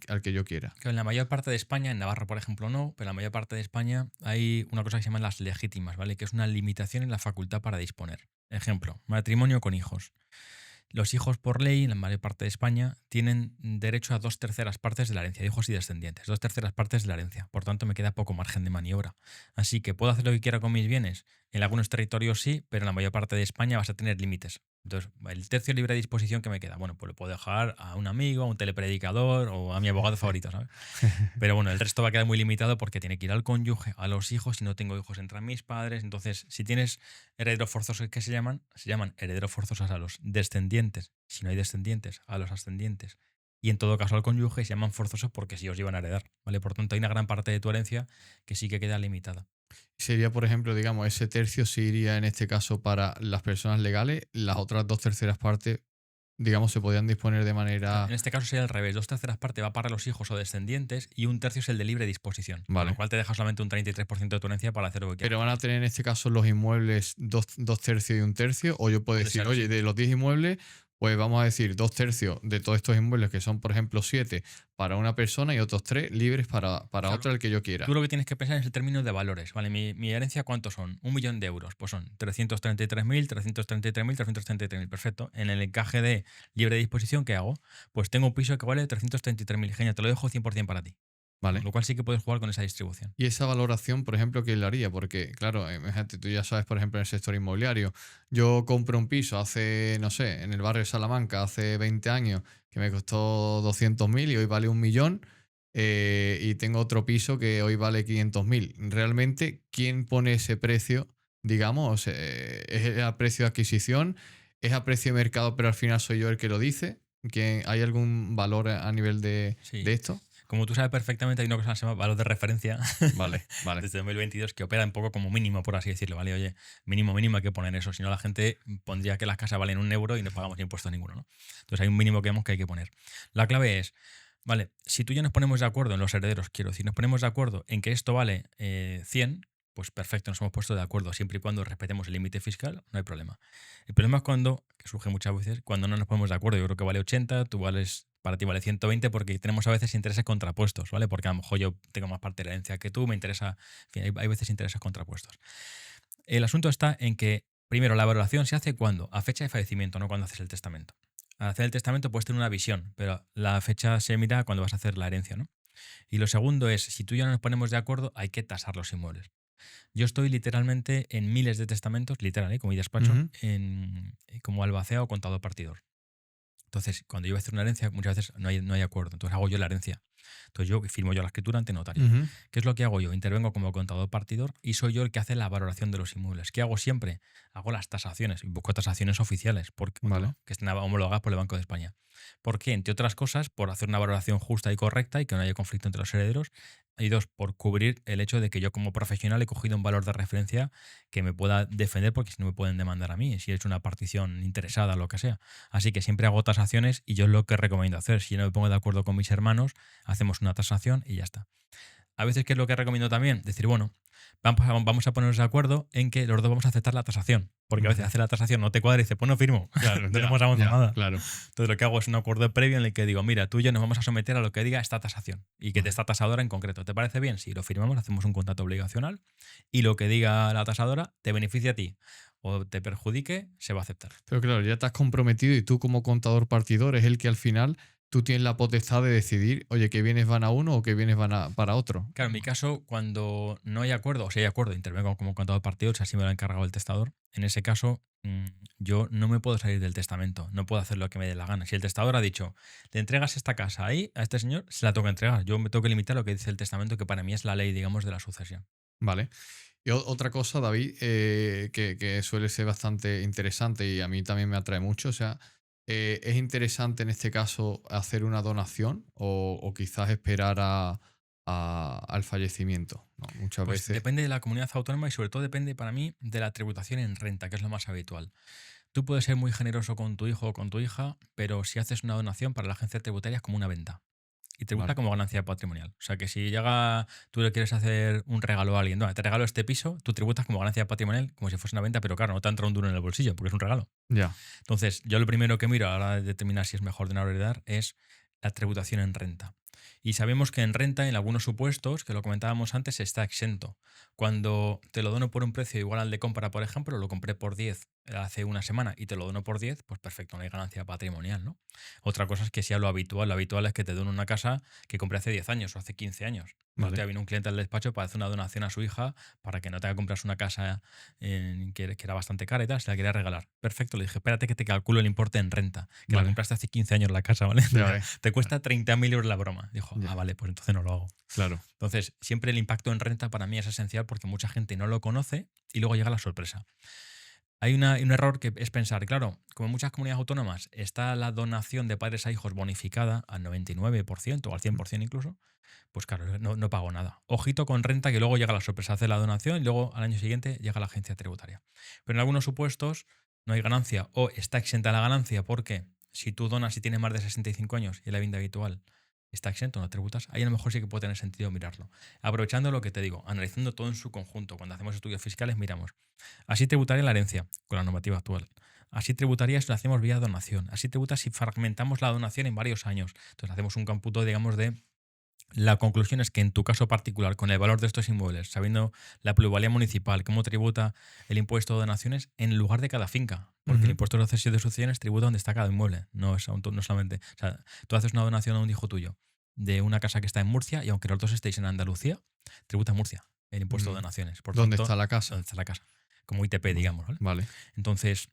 al que yo quiera? Que en la mayor parte de España, en Navarra por ejemplo no, pero en la mayor parte de España hay una cosa que se llaman las legítimas, ¿vale? Que es una limitación en la facultad para disponer. Ejemplo, matrimonio con hijos. Los hijos por ley, en la mayor parte de España, tienen derecho a 2/3 partes de la herencia, de hijos y descendientes. 2/3 partes de la herencia. Por tanto, me queda poco margen de maniobra. Así que puedo hacer lo que quiera con mis bienes. En algunos territorios sí, pero en la mayor parte de España vas a tener límites. Entonces, el tercio libre de disposición que me queda, bueno, pues lo puedo dejar a un amigo, a un telepredicador o a mi abogado favorito, ¿sabes? Pero bueno, el resto va a quedar muy limitado porque tiene que ir al cónyuge, a los hijos. Si no tengo hijos, entran mis padres. Entonces, si tienes herederos forzosos que se llaman herederos forzosos a los descendientes. Si no hay descendientes, a los ascendientes. Y en todo caso al cónyuge se llaman forzosos porque sí os llevan a heredar, ¿vale? Por tanto, hay una gran parte de tu herencia que sí que queda limitada. Sería, por ejemplo, digamos, ese tercio sí iría en este caso para las personas legales, las otras 2/3 partes, digamos, se podían disponer de manera... En este caso sería al revés. 2/3 partes va para los hijos o descendientes y 1/3 es el de libre disposición. Con Vale. lo cual te deja solamente un 33% de tu herencia para hacer lo que quieras. Pero van a tener en este caso los inmuebles 2/3 y 1/3, o yo puedo Puede decir, ser, oye, sí. de los 10 inmuebles, pues vamos a decir 2/3 de todos estos inmuebles, que son, por ejemplo, 7 para una persona y otros 3 libres para Claro. otra, el que yo quiera. Tú lo que tienes que pensar es el término de valores, ¿vale? Mi herencia, ¿cuántos son? 1 millón de euros. Pues son 333.000, 333.000, 333.000. Perfecto. En el encaje de libre disposición, ¿qué hago? Pues tengo un piso que vale 333.000. Genial, te lo dejo 100% para ti. Vale. Con lo cual sí que puedes jugar con esa distribución. Y esa valoración, por ejemplo, ¿quién la haría? Porque, claro, imagínate, tú ya sabes, por ejemplo, en el sector inmobiliario, yo compro un piso hace, no sé, en el barrio de Salamanca, hace 20 años, que me costó 200.000 y hoy vale 1 millón, y tengo otro piso que hoy vale 500.000. Realmente, ¿quién pone ese precio? Digamos, ¿es a precio de adquisición? ¿Es a precio de mercado, pero al final soy yo el que lo dice? ¿Hay algún valor a nivel de Sí. esto? Como tú sabes perfectamente, hay una cosa que se llama valor de referencia Vale, vale. desde 2022 que opera un poco como mínimo, por así decirlo, ¿vale? Oye, mínimo hay que poner eso, si no la gente pondría que las casas valen 1 euro y no pagamos impuestos ninguno, ¿no? Entonces hay un mínimo que vemos que hay que poner. La clave es, vale, si tú y yo nos ponemos de acuerdo en los herederos, quiero decir, nos ponemos de acuerdo en que esto vale 100, pues perfecto, nos hemos puesto de acuerdo, siempre y cuando respetemos el límite fiscal, no hay problema. El problema es cuando, que surge muchas veces, cuando no nos ponemos de acuerdo. Yo creo que vale 80, para ti vale 120 porque tenemos a veces intereses contrapuestos, ¿vale? Porque a lo mejor yo tengo más parte de la herencia que tú, me interesa, en fin, hay veces intereses contrapuestos. El asunto está en que, primero, la valoración se hace cuando, a fecha de fallecimiento, no cuando haces el testamento. Al hacer el testamento puedes tener una visión, pero la fecha se mira cuando vas a hacer la herencia, ¿no? Y lo segundo es, si tú y yo no nos ponemos de acuerdo, hay que tasar los inmuebles. Yo estoy literalmente en miles de testamentos, literal, como mi despacho, Ujú. como albacea o contador partidor. Entonces, cuando yo voy a hacer una herencia, muchas veces no hay acuerdo. Entonces hago yo la herencia. Entonces firmo yo la escritura ante notario. Ujú. ¿Qué es lo que hago yo? Intervengo como contador partidor y soy yo el que hace la valoración de los inmuebles. ¿Qué hago siempre? Hago las tasaciones y busco tasaciones oficiales Vale. ¿no? Que estén homologadas por el Banco de España. ¿Por qué? Entre otras cosas, por hacer una valoración justa y correcta y que no haya conflicto entre los herederos. Y dos, por cubrir el hecho de que yo como profesional he cogido un valor de referencia que me pueda defender porque si no me pueden demandar a mí, si he hecho una partición interesada o lo que sea. Así que siempre hago tasaciones y yo es lo que recomiendo hacer. Si yo no me pongo de acuerdo con mis hermanos, hacemos una tasación y ya está. A veces, ¿qué es lo que recomiendo también? Decir, bueno, vamos a ponernos de acuerdo en que los dos vamos a aceptar la tasación. Porque a veces hacer la tasación no te cuadra y dice, pues no firmo. Claro, No hemos avanzado nada. Claro. Entonces lo que hago es un acuerdo previo en el que digo, mira, tú y yo nos vamos a someter a lo que diga esta tasación y que esta tasadora en concreto. ¿Te parece bien? Si lo firmamos, hacemos un contrato obligacional y lo que diga la tasadora te beneficia a ti o te perjudique, se va a aceptar. Pero claro, ya te has comprometido y tú como contador partidor es el que al final tú tienes la potestad de decidir, oye, qué bienes van a uno o qué bienes van para otro. Claro, en mi caso, cuando no hay acuerdo, o si hay acuerdo, intervengo como contador partidor, si así me lo ha encargado el testador. En ese caso, yo no me puedo salir del testamento, no puedo hacer lo que me dé la gana. Si el testador ha dicho, le entregas esta casa ahí a este señor, se la tengo que entregar. Yo me tengo que limitar a lo que dice el testamento, que para mí es la ley, digamos, de la sucesión. Vale. Y otra cosa, David, que suele ser bastante interesante y a mí también me atrae mucho, o sea, ¿es interesante en este caso hacer una donación o quizás esperar al fallecimiento? ¿No? Muchas Pues veces. depende de la comunidad autónoma y sobre todo depende para mí de la tributación en renta, que es lo más habitual. Tú puedes ser muy generoso con tu hijo o con tu hija, pero si haces una donación para la agencia tributaria es como una venta. Y tributa Vale. como ganancia patrimonial. O sea que si llega, tú le quieres hacer un regalo a alguien, no, te regalo este piso, tú tributas como ganancia patrimonial como si fuese una venta, pero claro, no te entra un duro en el bolsillo porque es un regalo. Ya. Entonces, yo lo primero que miro a la hora de determinar si es mejor donar o heredar es la tributación en renta. Y sabemos que en renta, en algunos supuestos, que lo comentábamos antes, está exento. Cuando te lo dono por un precio igual al de compra, por ejemplo, lo compré por 10 hace una semana y te lo dono por 10, pues perfecto, no hay ganancia patrimonial, ¿no? Otra cosa es que sea lo habitual es que te dono una casa que compré hace 10 años o hace 15 años. Vale. Te vino un cliente al despacho para hacer una donación a su hija para que no tenga que comprarse una casa que era bastante cara y tal, se la quería regalar. Perfecto, le dije, espérate que te calculo el importe en renta, que la Vale. compraste hace 15 años la casa, ¿vale? Ya ves. Te cuesta 30.000 euros la broma. Dijo, Ya. vale, pues entonces no lo hago. Claro. Entonces, siempre el impacto en renta para mí es esencial porque mucha gente no lo conoce y luego llega la sorpresa. Hay un error que es pensar, claro, como en muchas comunidades autónomas está la donación de padres a hijos bonificada al 99% o al 100% incluso, pues claro, no pago nada. Ojito con renta que luego llega la sorpresa, hace la donación y luego al año siguiente llega la agencia tributaria. Pero en algunos supuestos no hay ganancia o está exenta la ganancia porque si tú donas y tienes más de 65 años y la vivienda habitual está exento, no tributas, ahí a lo mejor sí que puede tener sentido mirarlo. Aprovechando lo que te digo, analizando todo en su conjunto, cuando hacemos estudios fiscales miramos, así tributaría la herencia con la normativa actual. Así tributaría si lo hacemos vía donación. Así tributa si fragmentamos la donación en varios años. Entonces hacemos un cómputo, digamos, de... La conclusión es que en tu caso particular, con el valor de estos inmuebles, sabiendo la plusvalía municipal, cómo tributa el impuesto de donaciones en lugar de cada finca, porque el impuesto de sucesiones tributa donde está cada inmueble, no solamente. O sea, tú haces una donación a un hijo tuyo de una casa que está en Murcia y aunque los dos estéis en Andalucía, tributa en Murcia el impuesto de donaciones. Por ¿Dónde tanto, está la casa? ¿dónde está la casa? Como ITP, digamos, ¿vale? Vale. Entonces,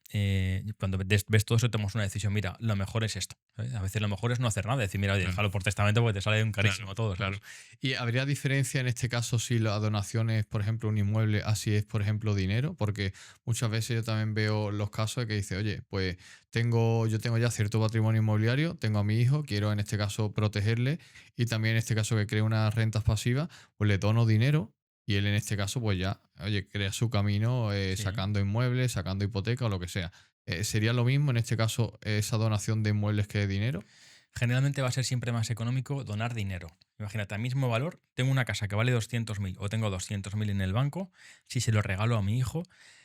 cuando ves todo eso, tomas una decisión. Mira, lo mejor es esto. ¿sabes? A veces lo mejor es no hacer nada. Decir, mira, oye, déjalo por testamento porque te sale un carísimo todo. Claro. ¿Y habría diferencia en este caso si la donación es, por ejemplo, un inmueble, así es, por ejemplo, dinero? Porque muchas veces yo también veo los casos de que dice, oye, pues yo tengo ya cierto patrimonio inmobiliario, tengo a mi hijo, quiero en este caso protegerle y también en este caso que cree unas rentas pasivas, pues le dono dinero. Y él en este caso, pues ya, oye, crea su camino Sí. sacando inmuebles, sacando hipoteca o lo que sea. ¿Sería lo mismo en este caso esa donación de inmuebles que de dinero? Generalmente va a ser siempre más económico donar dinero. Imagínate, a mismo valor, tengo una casa que vale 200.000 o tengo 200.000 en el banco, si se lo regalo a mi hijo,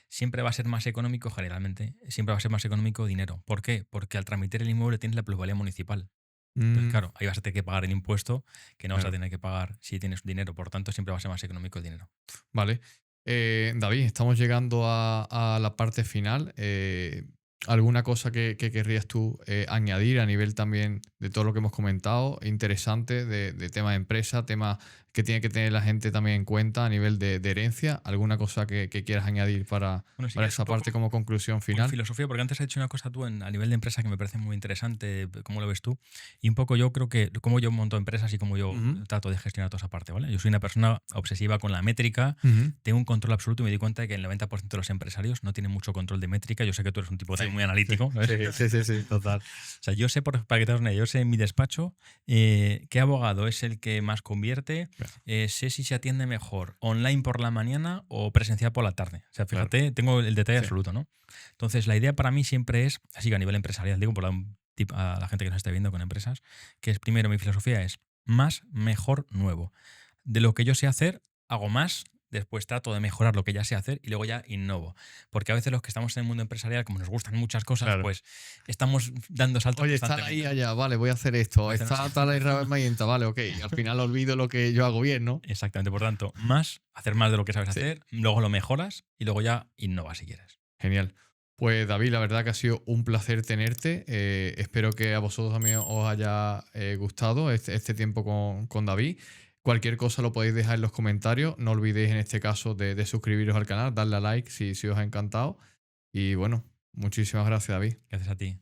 siempre va a ser más económico, generalmente, siempre va a ser más económico dinero. ¿Por qué? Porque al tramitar el inmueble tienes la plusvalía municipal. Entonces, claro, ahí vas a tener que pagar el impuesto que no vas a tener que pagar si tienes dinero. Por tanto, siempre va a ser más económico el dinero. Vale. David, estamos llegando a la parte final. ¿Alguna cosa que querrías tú añadir a nivel también de todo lo que hemos comentado? Interesante de tema de empresa, tema que tiene que tener la gente también en cuenta a nivel de herencia. ¿Alguna cosa que quieras añadir para esa parte como conclusión final? Filosofía, porque antes has dicho una cosa tú a nivel de empresa que me parece muy interesante, cómo lo ves tú, y un poco yo creo que cómo yo monto empresas y cómo yo trato de gestionar toda esa parte, ¿vale? Yo soy una persona obsesiva con la métrica, tengo un control absoluto y me di cuenta de que el 90% de los empresarios no tienen mucho control de métrica. Yo sé que tú eres un tipo muy analítico. Sí, total. O sea, yo sé, para que te hagas una idea, yo sé en mi despacho qué abogado es el que más convierte, sé si se atiende mejor online por la mañana o presencial por la tarde. O sea, fíjate, tengo el detalle absoluto, ¿no? Entonces, la idea para mí siempre es, así que a nivel empresarial, digo por a la gente que nos esté viendo con empresas, que es primero mi filosofía es más, mejor, nuevo. De lo que yo sé hacer, hago más después trato de mejorar lo que ya sé hacer y luego ya innovo. Porque a veces los que estamos en el mundo empresarial, como nos gustan muchas cosas, Claro. pues estamos dando saltos Oye, está constantemente. ahí allá, vale, voy a hacer esto. Voy a hacer Está tal herramienta, vale, ok. Y al final olvido lo que yo hago bien, ¿no? Exactamente, por tanto, hacer más de lo que sabes Sí. hacer, luego lo mejoras y luego ya innovas si quieres. Genial. Pues David, la verdad que ha sido un placer tenerte. Espero que a vosotros también os haya gustado este tiempo con David. Cualquier cosa lo podéis dejar en los comentarios. No olvidéis en este caso de suscribiros al canal, darle a like si os ha encantado. Y bueno, muchísimas gracias, David. Gracias a ti.